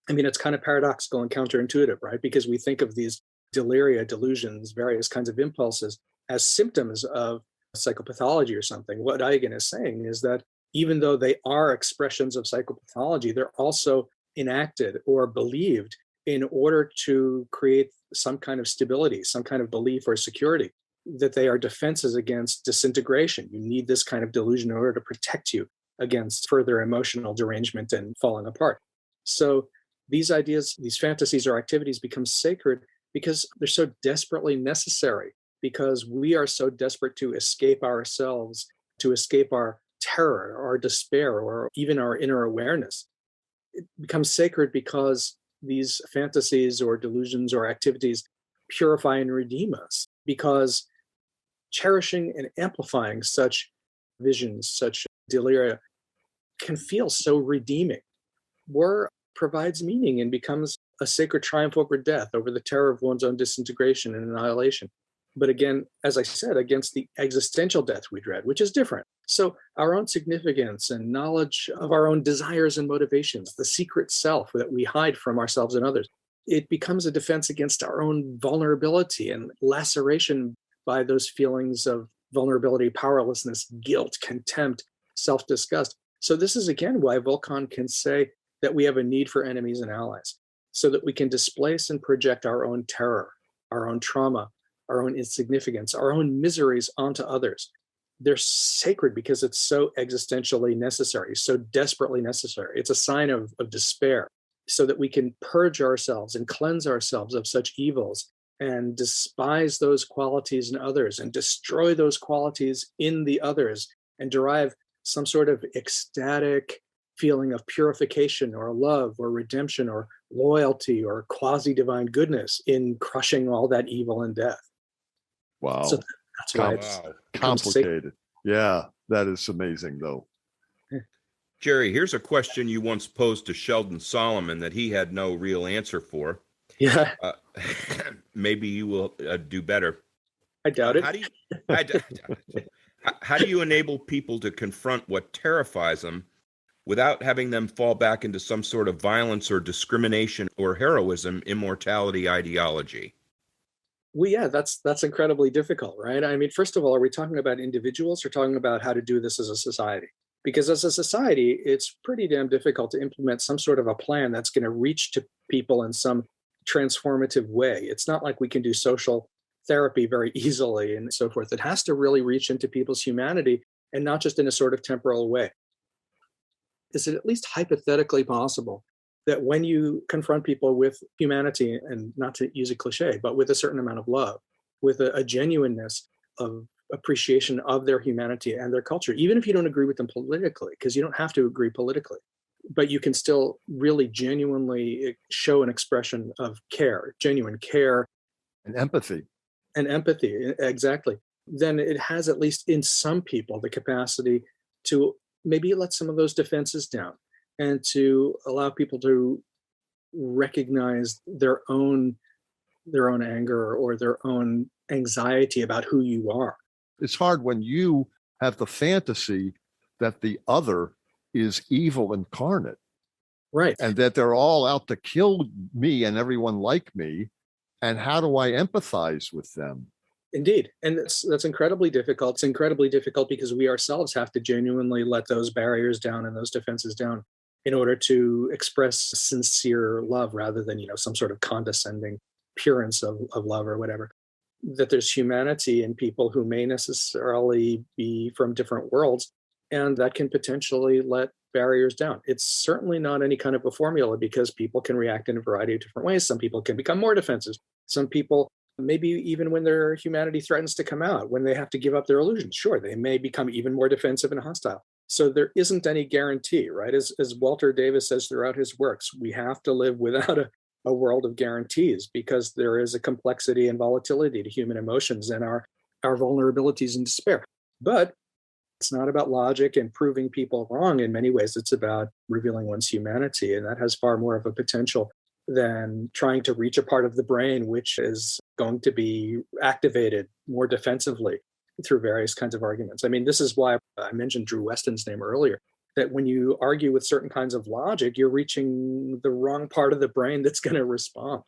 I mean, it's kind of paradoxical and counterintuitive, right? Because we think of these deliria, delusions, various kinds of impulses as symptoms of psychopathology or something. What Eigen is saying is that even though they are expressions of psychopathology, they're also enacted or believed in order to create some kind of stability, some kind of belief or security, that they are defenses against disintegration. You need this kind of delusion in order to protect you against further emotional derangement and falling apart. So these ideas, these fantasies or activities become sacred because they're so desperately necessary, because we are so desperate to escape ourselves, to escape our terror, our despair, or even our inner awareness. It becomes sacred because these fantasies or delusions or activities purify and redeem us, because cherishing and amplifying such visions, such deliria, can feel so redeeming. War provides meaning and becomes a sacred triumph over death, over the terror of one's own disintegration and annihilation. But again, as I said, against the existential death we dread, which is different. So our own significance and knowledge of our own desires and motivations, the secret self that we hide from ourselves and others, it becomes a defense against our own vulnerability and laceration by those feelings of vulnerability, powerlessness, guilt, contempt, self-disgust. So this is again why Volkan can say that we have a need for enemies and allies, so that we can displace and project our own terror, our own trauma, our own insignificance, our own miseries onto others. They're sacred because it's so existentially necessary, so desperately necessary. It's a sign of despair, so that we can purge ourselves and cleanse ourselves of such evils and despise those qualities in others and destroy those qualities in the others and derive some sort of ecstatic feeling of purification or love or redemption or loyalty or quasi-divine goodness in crushing all that evil and death.
Wow.
So that's why it's
complicated. Yeah, that is amazing, though.
Jerry, here's a question you once posed to Sheldon Solomon that he had no real answer for.
Yeah.
Maybe you will do better.
I doubt it.
How do you enable people to confront what terrifies them without having them fall back into some sort of violence or discrimination or heroism immortality ideology?
Well, yeah, that's incredibly difficult, right? I mean, first of all, are we talking about individuals or talking about how to do this as a society? Because as a society, it's pretty damn difficult to implement some sort of a plan that's going to reach to people in some transformative way. It's not like we can do social therapy very easily and so forth. It has to really reach into people's humanity and not just in a sort of temporal way. Is it at least hypothetically possible that when you confront people with humanity, and not to use a cliche, but with a certain amount of love, with a genuineness of appreciation of their humanity and their culture, even if you don't agree with them politically, because you don't have to agree politically, but you can still really genuinely show an expression of care, genuine care.
And empathy.
And empathy, exactly. Then it has, at least in some people, the capacity to maybe let some of those defenses down and to allow people to recognize their own anger or their own anxiety about who you are.
It's hard when you have the fantasy that the other is evil incarnate.
Right.
And that they're all out to kill me and everyone like me. And how do I empathize with them?
Indeed. And that's incredibly difficult. It's incredibly difficult because we ourselves have to genuinely let those barriers down and those defenses down in order to express sincere love rather than, some sort of condescending appearance of love or whatever. That there's humanity in people who may necessarily be from different worlds, and that can potentially let barriers down. It's certainly not any kind of a formula because people can react in a variety of different ways. Some people can become more defensive. Some people, maybe even when their humanity threatens to come out, when they have to give up their illusions, sure, they may become even more defensive and hostile. So there isn't any guarantee, right? As Walter Davis says throughout his works, we have to live without a world of guarantees because there is a complexity and volatility to human emotions and our vulnerabilities and despair. But it's not about logic and proving people wrong. In many ways, it's about revealing one's humanity. And that has far more of a potential than trying to reach a part of the brain which is going to be activated more defensively through various kinds of arguments. I mean, this is why I mentioned Drew Weston's name earlier, that when you argue with certain kinds of logic, you're reaching the wrong part of the brain that's going to respond.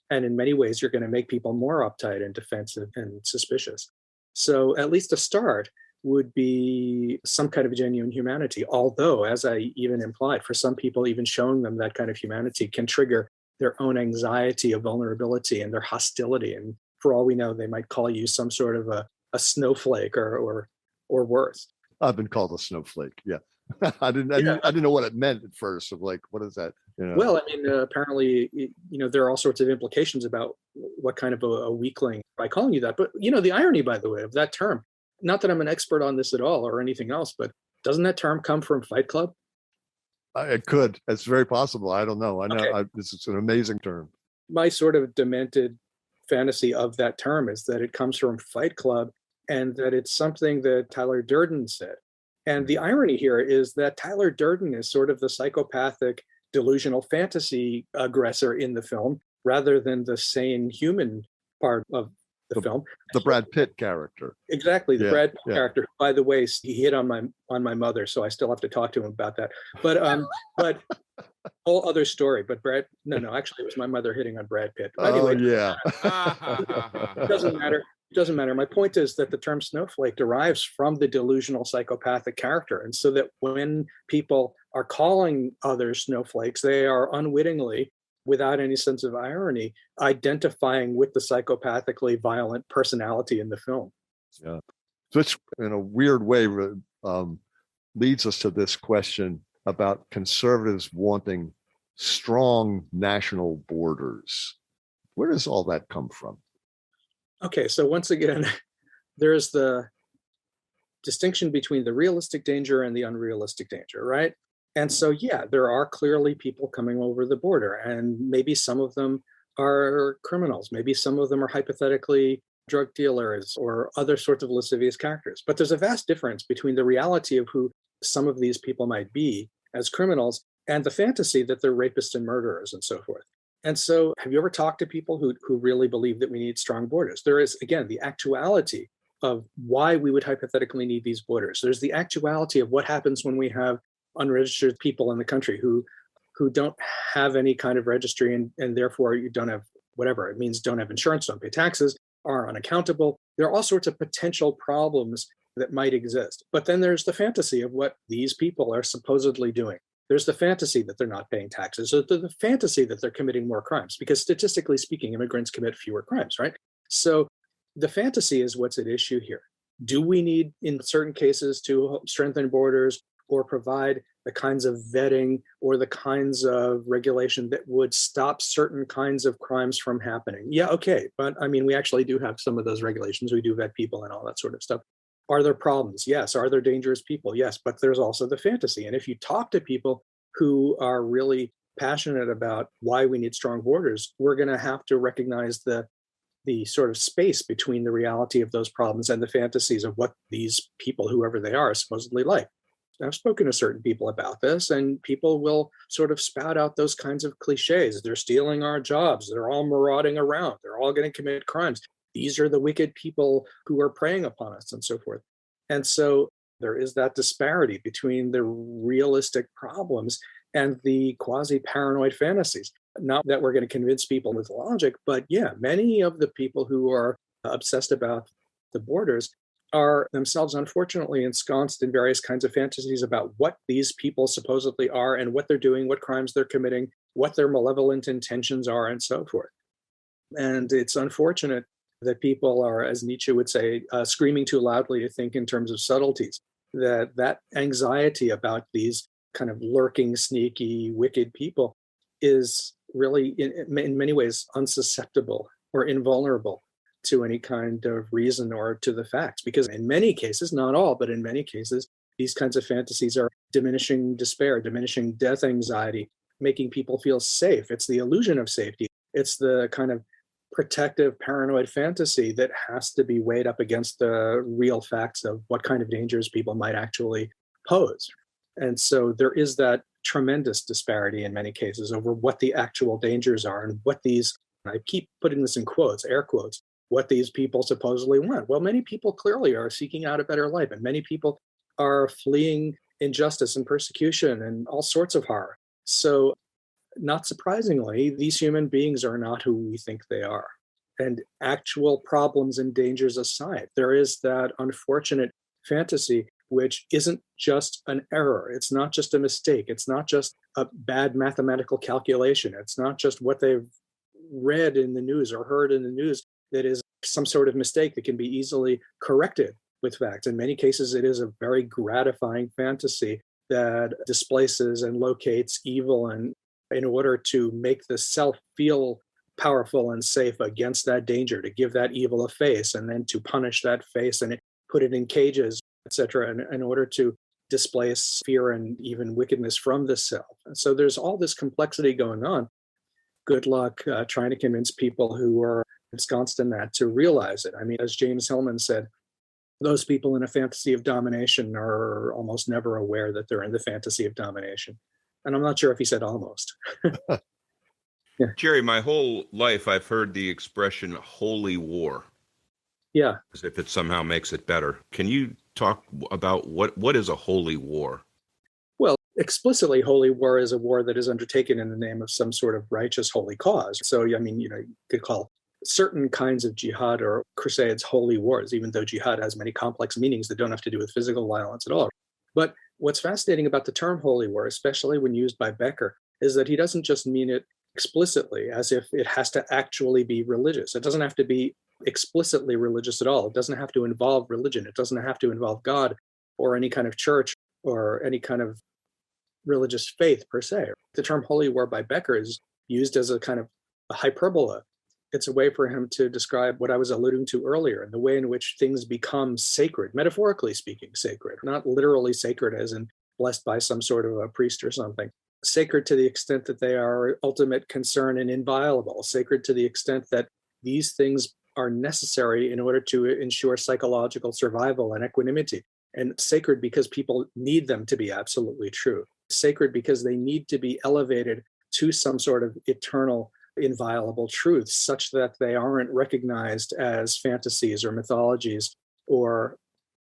And in many ways, you're going to make people more uptight and defensive and suspicious. So at least a start would be some kind of genuine humanity. Although, as I even implied, for some people, even showing them that kind of humanity can trigger their own anxiety of vulnerability and their hostility. And for all we know, they might call you some sort of a snowflake or worse.
I've been called a snowflake. Yeah.
Yeah.
I didn't know what it meant at first. Of like, what is that? You know?
Well, I mean, apparently, there are all sorts of implications about what kind of a weakling by calling you that. But, the irony, by the way, of that term, not that I'm an expert on this at all or anything else, but doesn't that term come from Fight Club?
It could. It's very possible. I don't know. I know
Okay.
this is an amazing term.
My sort of demented fantasy of that term is that it comes from Fight Club and that it's something that Tyler Durden said. And the irony here is that Tyler Durden is sort of the psychopathic, delusional fantasy aggressor in the film rather than the sane human part of the film.
The Brad Pitt character.
Exactly, the
Yeah,
Brad Pitt
yeah.
character. By the way, he hit on my mother, so I still have to talk to him about that. But whole other story. But no, actually, it was my mother hitting on Brad Pitt. But anyway,
yeah.
it doesn't matter. It doesn't matter. My point is that the term snowflake derives from the delusional psychopathic character, and so that when people are calling others snowflakes, they are unwittingly, without any sense of irony, identifying with the psychopathically violent personality in the film.
Yeah. Which, in a weird way, leads us to this question about conservatives wanting strong national borders. Where does all that come from?
Okay, so once again, there's the distinction between the realistic danger and the unrealistic danger, right? And so, yeah, there are clearly people coming over the border, and maybe some of them are criminals. Maybe some of them are hypothetically drug dealers or other sorts of lascivious characters. But there's a vast difference between the reality of who some of these people might be as criminals and the fantasy that they're rapists and murderers and so forth. And so, have you ever talked to people who really believe that we need strong borders? There is, again, the actuality of why we would hypothetically need these borders. There's the actuality of what happens when we have unregistered people in the country who don't have any kind of registry and therefore you don't have whatever it means, don't have insurance, don't pay taxes, are unaccountable. There are all sorts of potential problems that might exist. But then there's the fantasy of what these people are supposedly doing. There's the fantasy that they're not paying taxes. So the fantasy that they're committing more crimes, because statistically speaking, immigrants commit fewer crimes, right? So the fantasy is what's at issue here. Do we need, in certain cases, to strengthen borders or provide the kinds of vetting or the kinds of regulation that would stop certain kinds of crimes from happening? Yeah, okay. But I mean, we actually do have some of those regulations. We do vet people and all that sort of stuff. Are there problems? Yes. Are there dangerous people? Yes. But there's also the fantasy. And if you talk to people who are really passionate about why we need strong borders, we're going to have to recognize the sort of space between the reality of those problems and the fantasies of what these people, whoever they are supposedly like. I've spoken to certain people about this, and people will sort of spout out those kinds of cliches. They're stealing our jobs. They're all marauding around. They're all going to commit crimes. These are the wicked people who are preying upon us and so forth. And so there is that disparity between the realistic problems and the quasi-paranoid fantasies. Not that we're going to convince people with logic, but yeah, many of the people who are obsessed about the borders are themselves unfortunately ensconced in various kinds of fantasies about what these people supposedly are and what they're doing, what crimes they're committing, what their malevolent intentions are, and so forth. And it's unfortunate that people are, as Nietzsche would say, screaming too loudly to think in terms of subtleties, that anxiety about these kind of lurking, sneaky, wicked people is really, in many ways, unsusceptible or invulnerable to any kind of reason or to the facts. Because in many cases, not all, but in many cases, these kinds of fantasies are diminishing despair, diminishing death anxiety, making people feel safe. It's the illusion of safety. It's the kind of protective, paranoid fantasy that has to be weighed up against the real facts of what kind of dangers people might actually pose. And so there is that tremendous disparity in many cases over what the actual dangers are and what these, I keep putting this in quotes, air quotes, what these people supposedly want. Well, many people clearly are seeking out a better life, and many people are fleeing injustice and persecution and all sorts of horror. So not surprisingly, these human beings are not who we think they are. And actual problems and dangers aside, there is that unfortunate fantasy, which isn't just an error. It's not just a mistake. It's not just a bad mathematical calculation. It's not just what they've read in the news or heard in the news that is some sort of mistake that can be easily corrected with facts. In many cases, it is a very gratifying fantasy that displaces and locates evil, and in order to make the self feel powerful and safe against that danger, to give that evil a face, and then to punish that face and put it in cages, etc., in order to displace fear and even wickedness from the self. And so there's all this complexity going on. Good luck trying to convince people who are ensconced in that to realize it. I mean, as James Hillman said, those people in a fantasy of domination are almost never aware that they're in the fantasy of domination. And I'm not sure if he said almost.
Yeah. Jerry, my whole life I've heard the expression holy war.
Yeah.
As if it somehow makes it better. Can you talk about what is a holy war?
Well, explicitly, holy war is a war that is undertaken in the name of some sort of righteous holy cause. So, I mean, you could call certain kinds of jihad or crusades holy wars, even though jihad has many complex meanings that don't have to do with physical violence at all. But what's fascinating about the term holy war, especially when used by Becker, is that he doesn't just mean it explicitly as if it has to actually be religious. It doesn't have to be explicitly religious at all. It doesn't have to involve religion. It doesn't have to involve God or any kind of church or any kind of religious faith per se. The term holy war by Becker is used as a kind of a hyperbola. It's a way for him to describe what I was alluding to earlier, and the way in which things become sacred, metaphorically speaking, sacred, not literally sacred as in blessed by some sort of a priest or something. Sacred to the extent that they are ultimate concern and inviolable, sacred to the extent that these things are necessary in order to ensure psychological survival and equanimity, and sacred because people need them to be absolutely true, sacred because they need to be elevated to some sort of eternal, inviolable truth, such that they aren't recognized as fantasies or mythologies or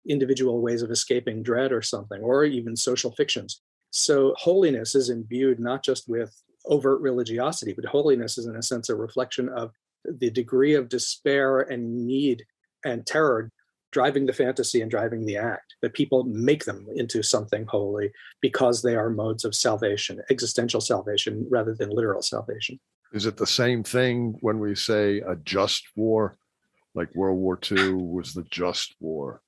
individual ways of escaping dread or something, or even social fictions. So holiness is imbued not just with overt religiosity, but holiness is in a sense a reflection of the degree of despair and need and terror driving the fantasy and driving the act, that people make them into something holy because they are modes of salvation, existential salvation rather than literal salvation.
Is it the same thing when we say a just war, like World War II was the just war?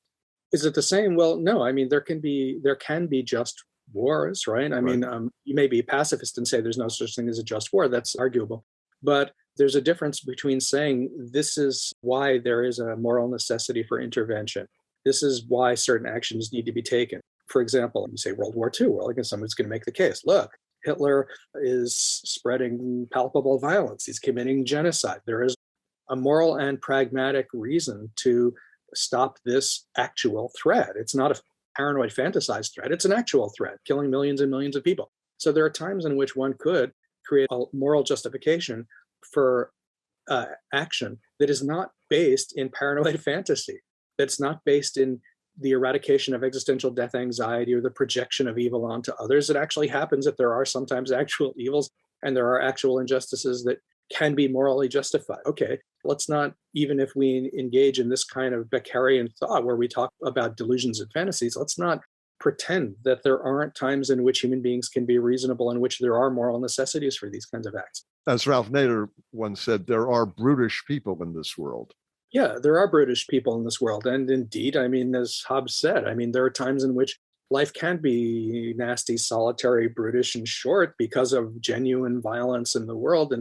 Is it the same? Well, no. I mean, there can be just wars, right? I mean, you may be a pacifist and say there's no such thing as a just war. That's arguable. But there's a difference between saying this is why there is a moral necessity for intervention. This is why certain actions need to be taken. For example, you say World War II. Well, I guess someone's going to make the case. Look, Hitler is spreading palpable violence. He's committing genocide. There is a moral and pragmatic reason to stop this actual threat. It's not a paranoid fantasized threat. It's an actual threat, killing millions and millions of people. So there are times in which one could create a moral justification for action that is not based in paranoid fantasy, that's not based in the eradication of existential death anxiety or the projection of evil onto others. It actually happens that there are sometimes actual evils and there are actual injustices that can be morally justified. Okay, let's not, even if we engage in this kind of Beckerian thought where we talk about delusions and fantasies, let's not pretend that there aren't times in which human beings can be reasonable, in which there are moral necessities for these kinds of acts.
As Ralph Nader once said, there are brutish people in this world.
Yeah, there are brutish people in this world. And indeed, I mean, as Hobbes said, I mean, there are times in which life can be nasty, solitary, brutish, and short because of genuine violence in the world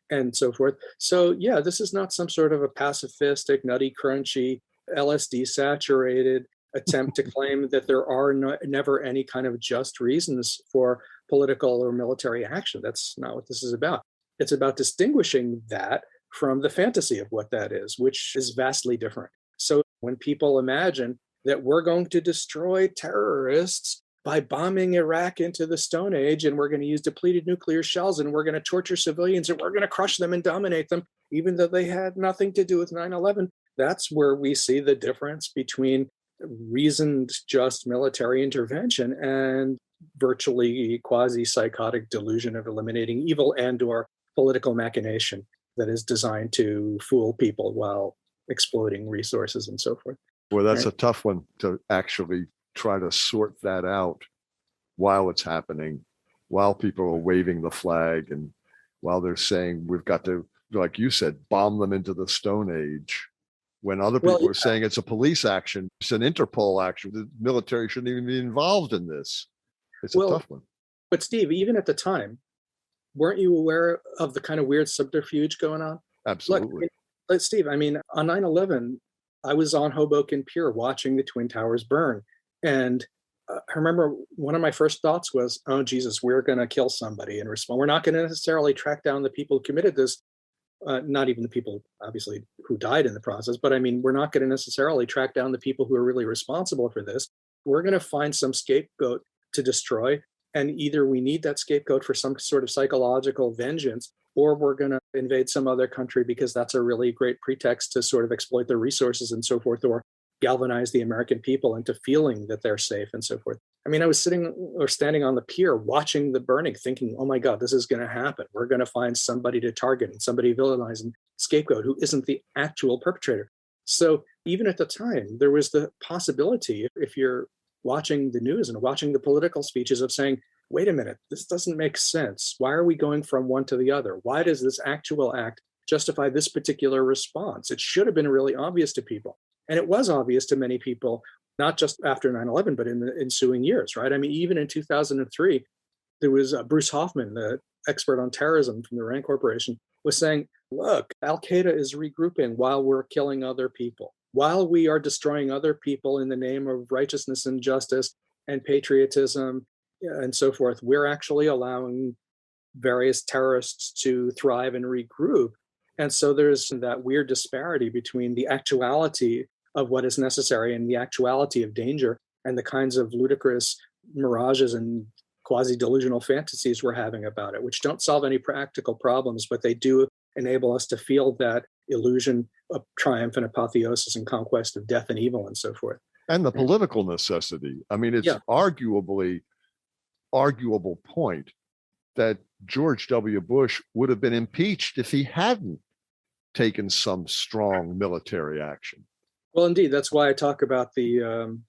and so forth. So yeah, this is not some sort of a pacifistic, nutty, crunchy, LSD saturated attempt to claim that there are never any kind of just reasons for political or military action. That's not what this is about. It's about distinguishing that from the fantasy of what that is, which is vastly different. So when people imagine that we're going to destroy terrorists by bombing Iraq into the Stone Age, and we're going to use depleted nuclear shells, and we're going to torture civilians, and we're going to crush them and dominate them, even though they had nothing to do with 9/11, that's where we see the difference between reasoned, just military intervention and virtually quasi-psychotic delusion of eliminating evil and or political machination that is designed to fool people while exploiting resources and so forth.
Well, that's a tough one to actually try to sort that out while it's happening, while people are waving the flag and while they're saying we've got to, like you said, bomb them into the Stone Age. When other people are saying it's a police action, it's an Interpol action, the military shouldn't even be involved in this. It's a
Well,
tough one.
but Steve, even at the time, weren't you aware of the kind of weird subterfuge going on? Look,
Absolutely.
Steve, I mean, on 9/11, I was on Hoboken Pier watching the Twin Towers burn. And I remember one of my first thoughts was, oh, Jesus, we're going to kill somebody in response. We're not going to necessarily track down the people who committed this, not even the people, obviously, who died in the process, but I mean, we're not going to necessarily track down the people who are really responsible for this. We're going to find some scapegoat to destroy. And either we need that scapegoat for some sort of psychological vengeance, or we're going to invade some other country because that's a really great pretext to sort of exploit their resources and so forth, or galvanize the American people into feeling that they're safe and so forth. I mean, I was sitting or standing on the pier watching the burning, thinking, oh my God, this is going to happen. We're going to find somebody to target and somebody villainize and scapegoat who isn't the actual perpetrator. So even at the time, there was the possibility, if you're watching the news and watching the political speeches, of saying, wait a minute, this doesn't make sense. Why are we going from one to the other? Why does this actual act justify this particular response? It should have been really obvious to people. And it was obvious to many people, not just after 9/11, but in the ensuing years, right? I mean, even in 2003, there was Bruce Hoffman, the expert on terrorism from the Rand Corporation, was saying, look, Al-Qaeda is regrouping while we're killing other people, while we are destroying other people in the name of righteousness and justice and patriotism and so forth. We're actually allowing various terrorists to thrive and regroup. And so there's that weird disparity between the actuality of what is necessary and the actuality of danger and the kinds of ludicrous mirages and quasi-delusional fantasies we're having about it, which don't solve any practical problems, but they do enable us to feel that illusion of triumph and apotheosis and conquest of death and evil and so forth.
And the political necessity. I mean, it's arguable point that George W. Bush would have been impeached if he hadn't taken some strong military action.
Well, indeed, that's why I talk about the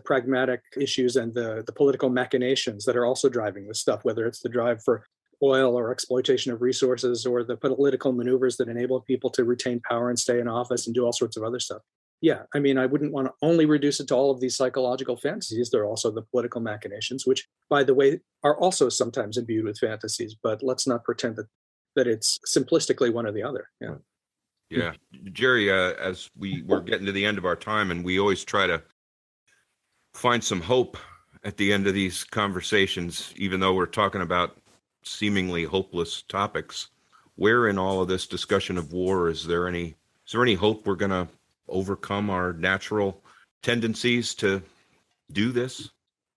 pragmatic issues and the political machinations that are also driving this stuff, whether it's the drive for oil or exploitation of resources or the political maneuvers that enable people to retain power and stay in office and do all sorts of other stuff. Yeah, I mean, I wouldn't want to only reduce it to all of these psychological fantasies. There are also the political machinations, which, by the way, are also sometimes imbued with fantasies, but let's not pretend that it's simplistically one or the other. Yeah.
Yeah. Jerry, as we're getting to the end of our time, and we always try to find some hope at the end of these conversations, even though we're talking about seemingly hopeless topics, where in all of this discussion of war is there any hope we're going to overcome our natural tendencies to do this?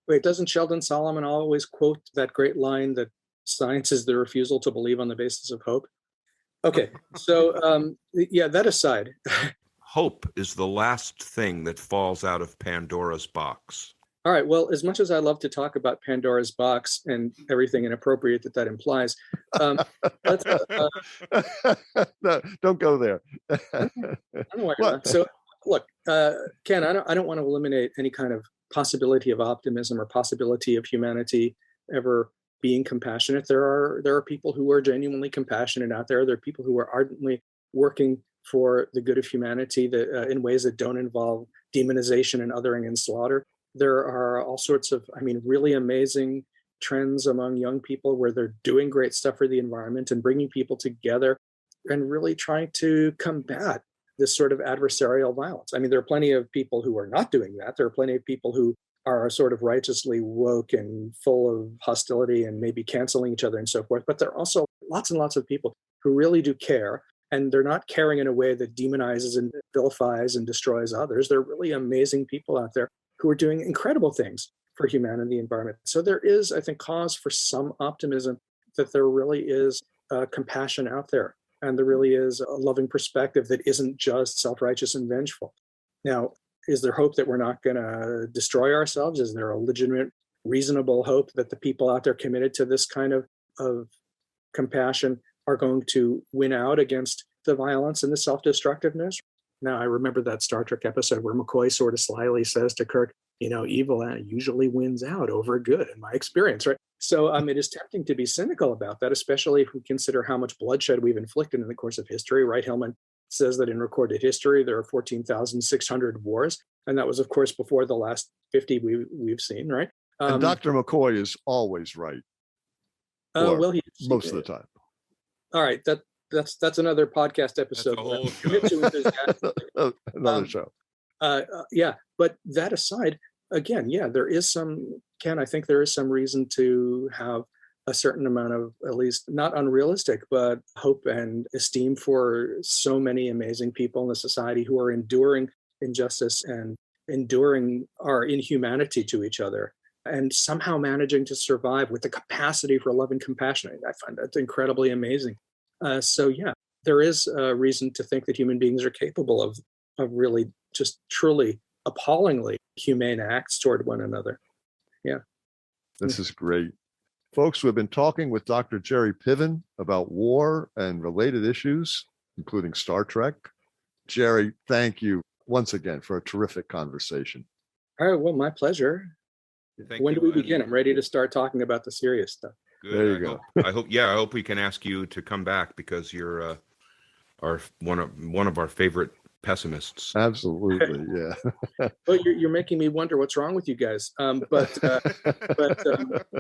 Wait, doesn't Sheldon Solomon always quote that great line that science is the refusal to believe on the basis of hope? Okay, so that aside.
Hope is the last thing that falls out of Pandora's box.
All right, well, as much as I love to talk about Pandora's box and everything inappropriate that implies, let's...
No, don't go there.
I don't know why you're not. So, look, Ken, I don't want to eliminate any kind of possibility of optimism or possibility of humanity ever being compassionate. There are people who are genuinely compassionate out there. There are people who are ardently working for the good of humanity that in ways that don't involve demonization and othering and slaughter. There are all sorts of, really amazing trends among young people where they're doing great stuff for the environment and bringing people together and really trying to combat this sort of adversarial violence. There are plenty of people who are not doing that. There are plenty of people who are sort of righteously woke and full of hostility and maybe canceling each other and so forth. But there are also lots and lots of people who really do care, and they're not caring in a way that demonizes and vilifies and destroys others. They're really amazing people out there who are doing incredible things for humanity and the environment. So there is, I think, cause for some optimism that there really is compassion out there, and there really is a loving perspective that isn't just self-righteous and vengeful. Now, is there hope that we're not going to destroy ourselves? Is there a legitimate, reasonable hope that the people out there committed to this kind of compassion are going to win out against the violence and the self-destructiveness? Now, I remember that Star Trek episode where McCoy sort of slyly says to Kirk, evil usually wins out over good, in my experience, right? So it is tempting to be cynical about that, especially if we consider how much bloodshed we've inflicted in the course of history, right? Hillman says that in recorded history, there are 14,600 wars. And that was, of course, before the last 50 we've seen, right?
And Dr. McCoy is always right.
Well,
most of the time.
All right, that's another podcast episode.
Another show.
Yeah, but that aside, again, yeah, there is some, Ken, I think there is some reason to have a certain amount of, at least not unrealistic, but hope and esteem for so many amazing people in the society who are enduring injustice and enduring our inhumanity to each other and somehow managing to survive with the capacity for love and compassion. I find that incredibly amazing. So yeah, there is a reason to think that human beings are capable of really just truly appallingly humane acts toward one another. Yeah.
This is great. Folks, we've been talking with Dr. Jerry Piven about war and related issues, including Star Trek. Jerry, thank you once again for a terrific conversation.
All right, well, my pleasure. When do we begin? I'm ready to start talking about the serious stuff.
Good.
There you go.
I hope we can ask you to come back because you're one of our favorite pessimists.
Absolutely, yeah.
Well, you're making me wonder what's wrong with you guys. But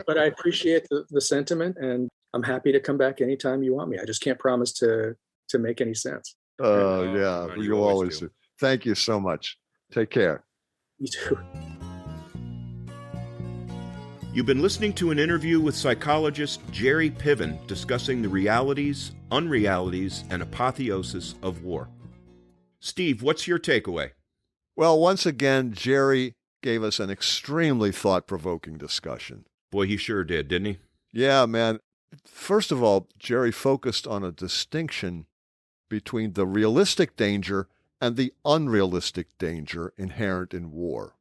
I appreciate the sentiment, and I'm happy to come back anytime you want me. I just can't promise to make any sense.
Yeah, you always do. Thank you so much. Take care.
You too.
You've been listening to an interview with psychologist Jerry Piven discussing the realities, unrealities, and apotheosis of war. Steve, what's your takeaway?
Well, once again, Jerry gave us an extremely thought-provoking discussion.
Boy, he sure did, didn't he?
Yeah, man. First of all, Jerry focused on a distinction between the realistic danger and the unrealistic danger inherent in war.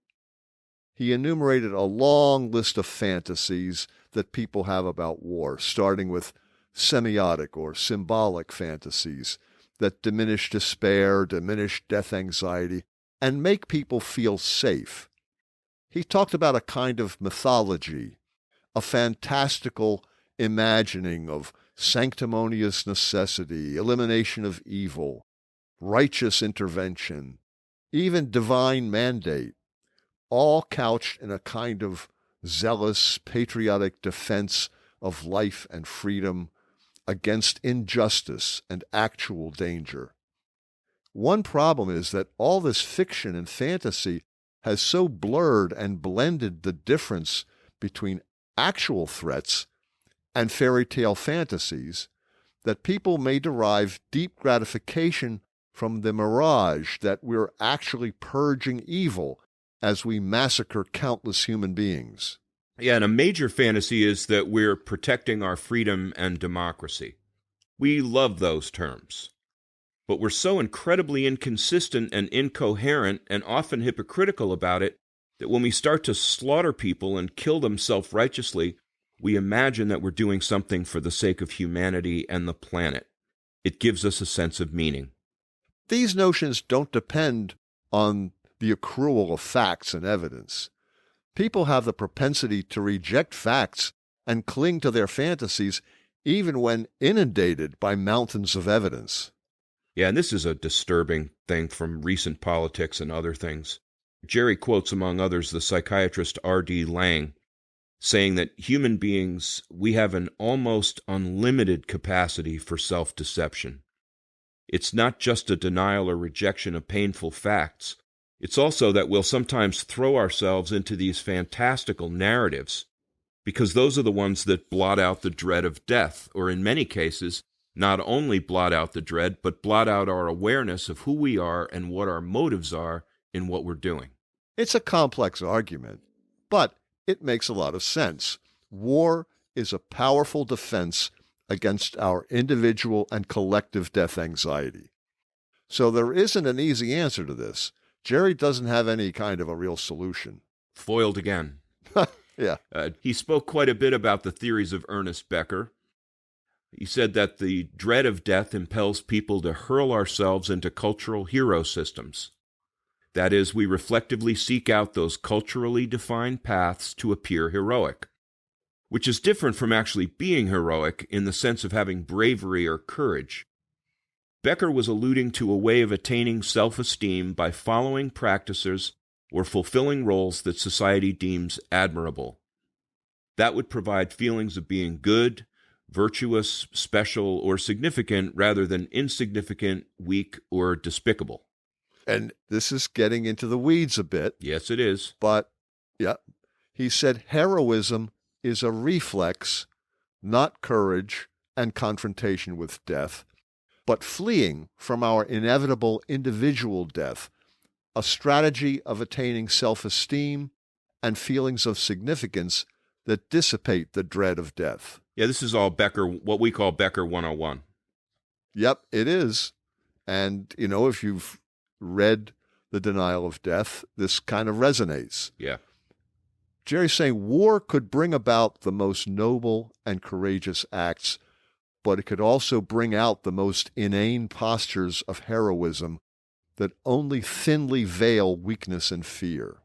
He enumerated a long list of fantasies that people have about war, starting with semiotic or symbolic fantasies that diminish despair, diminish death anxiety, and make people feel safe. He talked about a kind of mythology, a fantastical imagining of sanctimonious necessity, elimination of evil, righteous intervention, even divine mandate, all couched in a kind of zealous, patriotic defense of life and freedom against injustice and actual danger. One problem is that all this fiction and fantasy has so blurred and blended the difference between actual threats and fairy tale fantasies that people may derive deep gratification from the mirage that we're actually purging evil as we massacre countless human beings.
Yeah, and a major fantasy is that we're protecting our freedom and democracy. We love those terms. But we're so incredibly inconsistent and incoherent and often hypocritical about it that when we start to slaughter people and kill them self-righteously, we imagine that we're doing something for the sake of humanity and the planet. It gives us a sense of meaning.
These notions don't depend on the accrual of facts and evidence. People have the propensity to reject facts and cling to their fantasies even when inundated by mountains of evidence.
Yeah, and this is a disturbing thing from recent politics and other things. Jerry quotes, among others, the psychiatrist R.D. Laing, saying that human beings, we have an almost unlimited capacity for self-deception. It's not just a denial or rejection of painful facts. It's also that we'll sometimes throw ourselves into these fantastical narratives because those are the ones that blot out the dread of death, or in many cases, not only blot out the dread, but blot out our awareness of who we are and what our motives are in what we're doing.
It's a complex argument, but it makes a lot of sense. War is a powerful defense against our individual and collective death anxiety. So there isn't an easy answer to this. Jerry doesn't have any kind of a real solution.
Foiled again.
Yeah.
He spoke quite a bit about the theories of Ernest Becker. He said that the dread of death impels people to hurl ourselves into cultural hero systems. That is, we reflectively seek out those culturally defined paths to appear heroic, which is different from actually being heroic in the sense of having bravery or courage. Becker was alluding to a way of attaining self-esteem by following practices or fulfilling roles that society deems admirable. That would provide feelings of being good, virtuous, special, or significant rather than insignificant, weak, or despicable.
And this is getting into the weeds a bit.
Yes, it is.
But, yeah, he said heroism is a reflex, not courage and confrontation with death, but fleeing from our inevitable individual death, a strategy of attaining self-esteem and feelings of significance that dissipate the dread of death.
Yeah, this is all Becker, what we call Becker 101.
Yep, it is. And, if you've read The Denial of Death, this kind of resonates.
Yeah.
Jerry's saying war could bring about the most noble and courageous acts, but it could also bring out the most inane postures of heroism that only thinly veil weakness and fear.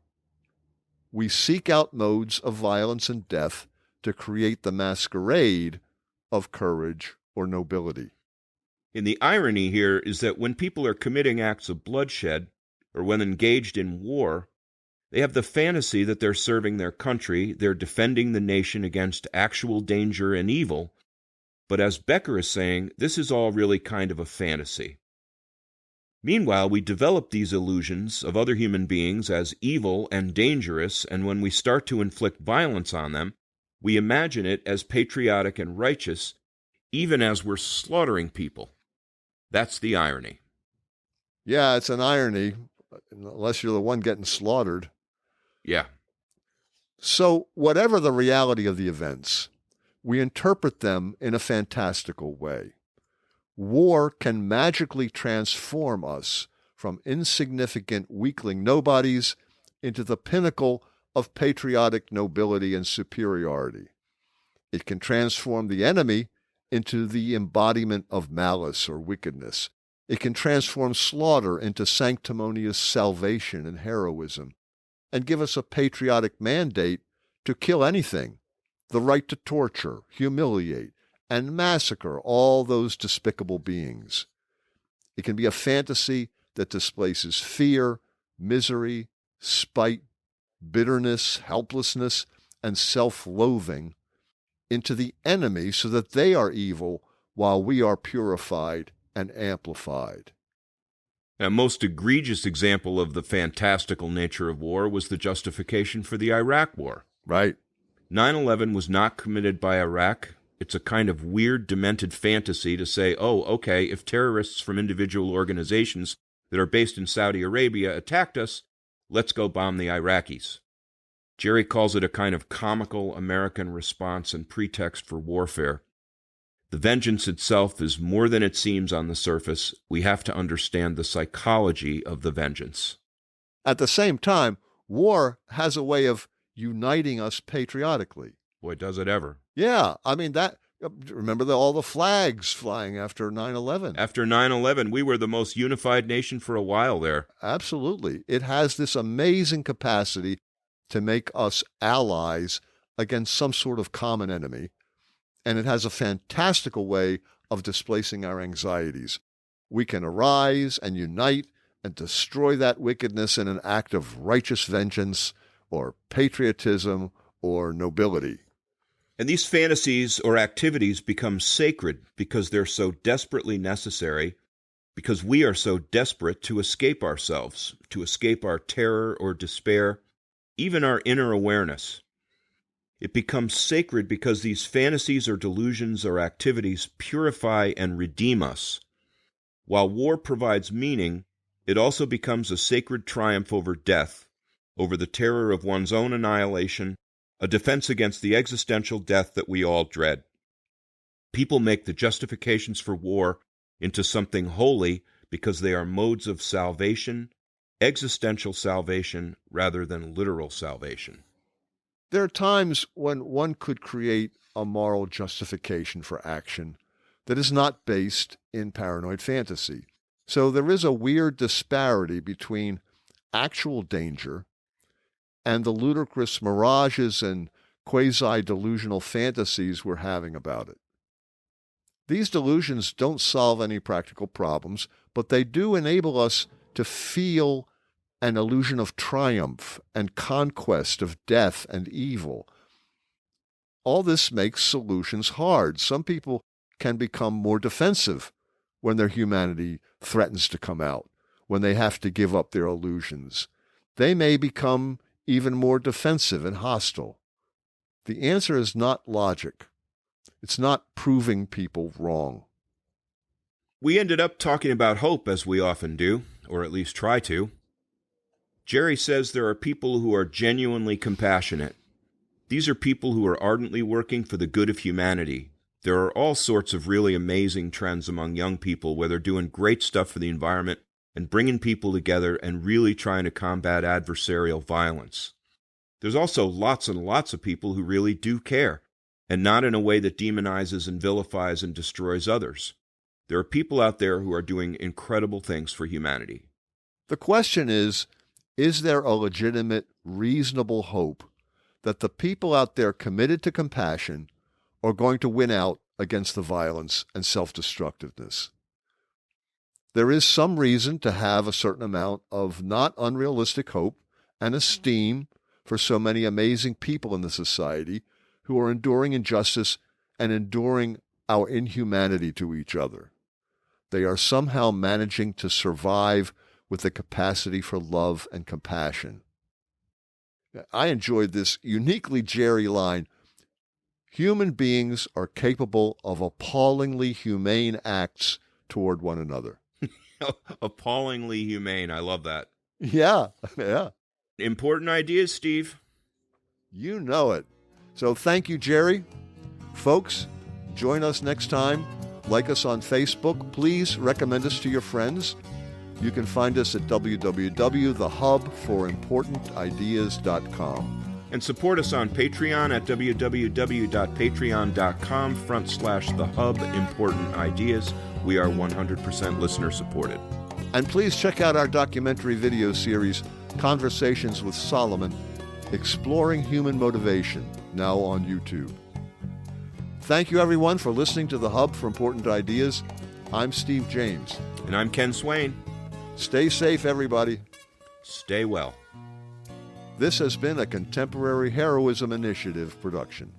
We seek out modes of violence and death to create the masquerade of courage or nobility.
And the irony here is that when people are committing acts of bloodshed, or when engaged in war, they have the fantasy that they're serving their country, they're defending the nation against actual danger and evil. But as Becker is saying, this is all really kind of a fantasy. Meanwhile, we develop these illusions of other human beings as evil and dangerous, and when we start to inflict violence on them, we imagine it as patriotic and righteous, even as we're slaughtering people. That's the irony.
Yeah, it's an irony, unless you're the one getting slaughtered.
Yeah.
So, whatever the reality of the events, we interpret them in a fantastical way. War can magically transform us from insignificant weakling nobodies into the pinnacle of patriotic nobility and superiority. It can transform the enemy into the embodiment of malice or wickedness. It can transform slaughter into sanctimonious salvation and heroism, and give us a patriotic mandate to kill anything, the right to torture, humiliate, and massacre all those despicable beings. It can be a fantasy that displaces fear, misery, spite, bitterness, helplessness, and self-loathing into the enemy so that they are evil while we are purified and amplified.
A most egregious example of the fantastical nature of war was the justification for the Iraq War.
Right.
9/11 was not committed by Iraq. It's a kind of weird, demented fantasy to say, oh, okay, if terrorists from individual organizations that are based in Saudi Arabia attacked us, let's go bomb the Iraqis. Jerry calls it a kind of comical American response and pretext for warfare. The vengeance itself is more than it seems on the surface. We have to understand the psychology of the vengeance.
At the same time, war has a way of uniting us patriotically.
Boy, does it ever.
Yeah, I mean, remember all the flags flying after 9/11?
After 9/11, we were the most unified nation for a while there.
Absolutely. It has this amazing capacity to make us allies against some sort of common enemy. And it has a fantastical way of displacing our anxieties. We can arise and unite and destroy that wickedness in an act of righteous vengeance or patriotism or nobility.
And these fantasies or activities become sacred because they're so desperately necessary, because we are so desperate to escape ourselves, to escape our terror or despair, even our inner awareness. It becomes sacred because these fantasies or delusions or activities purify and redeem us. While war provides meaning, it also becomes a sacred triumph over death, over the terror of one's own annihilation, a defense against the existential death that we all dread. People make the justifications for war into something holy because they are modes of salvation, existential salvation rather than literal salvation.
There are times when one could create a moral justification for action that is not based in paranoid fantasy. So there is a weird disparity between actual danger and the ludicrous mirages and quasi-delusional fantasies we're having about it. These delusions don't solve any practical problems, but they do enable us to feel an illusion of triumph and conquest of death and evil. all this makes solutions hard. Some people can become more defensive when their humanity threatens to come out, when they have to give up their illusions. They may become even more defensive and hostile. The answer is not logic. It's not proving people wrong.
We ended up talking about hope, as we often do, or at least try to. Jerry says there are people who are genuinely compassionate. These are people who are ardently working for the good of humanity. There are all sorts of really amazing trends among young people where they're doing great stuff for the environment and bringing people together and really trying to combat adversarial violence. There's also lots and lots of people who really do care, and not in a way that demonizes and vilifies and destroys others. There are people out there who are doing incredible things for humanity.
The question is there a legitimate, reasonable hope that the people out there committed to compassion are going to win out against the violence and self-destructiveness? There is some reason to have a certain amount of not unrealistic hope and esteem for so many amazing people in the society who are enduring injustice and enduring our inhumanity to each other. They are somehow managing to survive with the capacity for love and compassion. I enjoyed this uniquely Jerry line. Human beings are capable of appallingly humane acts toward one another.
Appallingly humane. I love that.
Yeah.
Important ideas, Steve.
You know it. So thank you, Jerry. Folks, join us next time. Like us on Facebook. Please recommend us to your friends. You can find us at www.thehubforimportantideas.com.
And support us on Patreon at www.patreon.com/thehubimportantideas. We are 100% listener supported.
And please check out our documentary video series, Conversations with Solomon, Exploring Human Motivation, now on YouTube. Thank you, everyone, for listening to The Hub for Important Ideas. I'm Steve James.
And I'm Ken Swain.
Stay safe, everybody.
Stay well.
This has been a Contemporary Heroism Initiative production.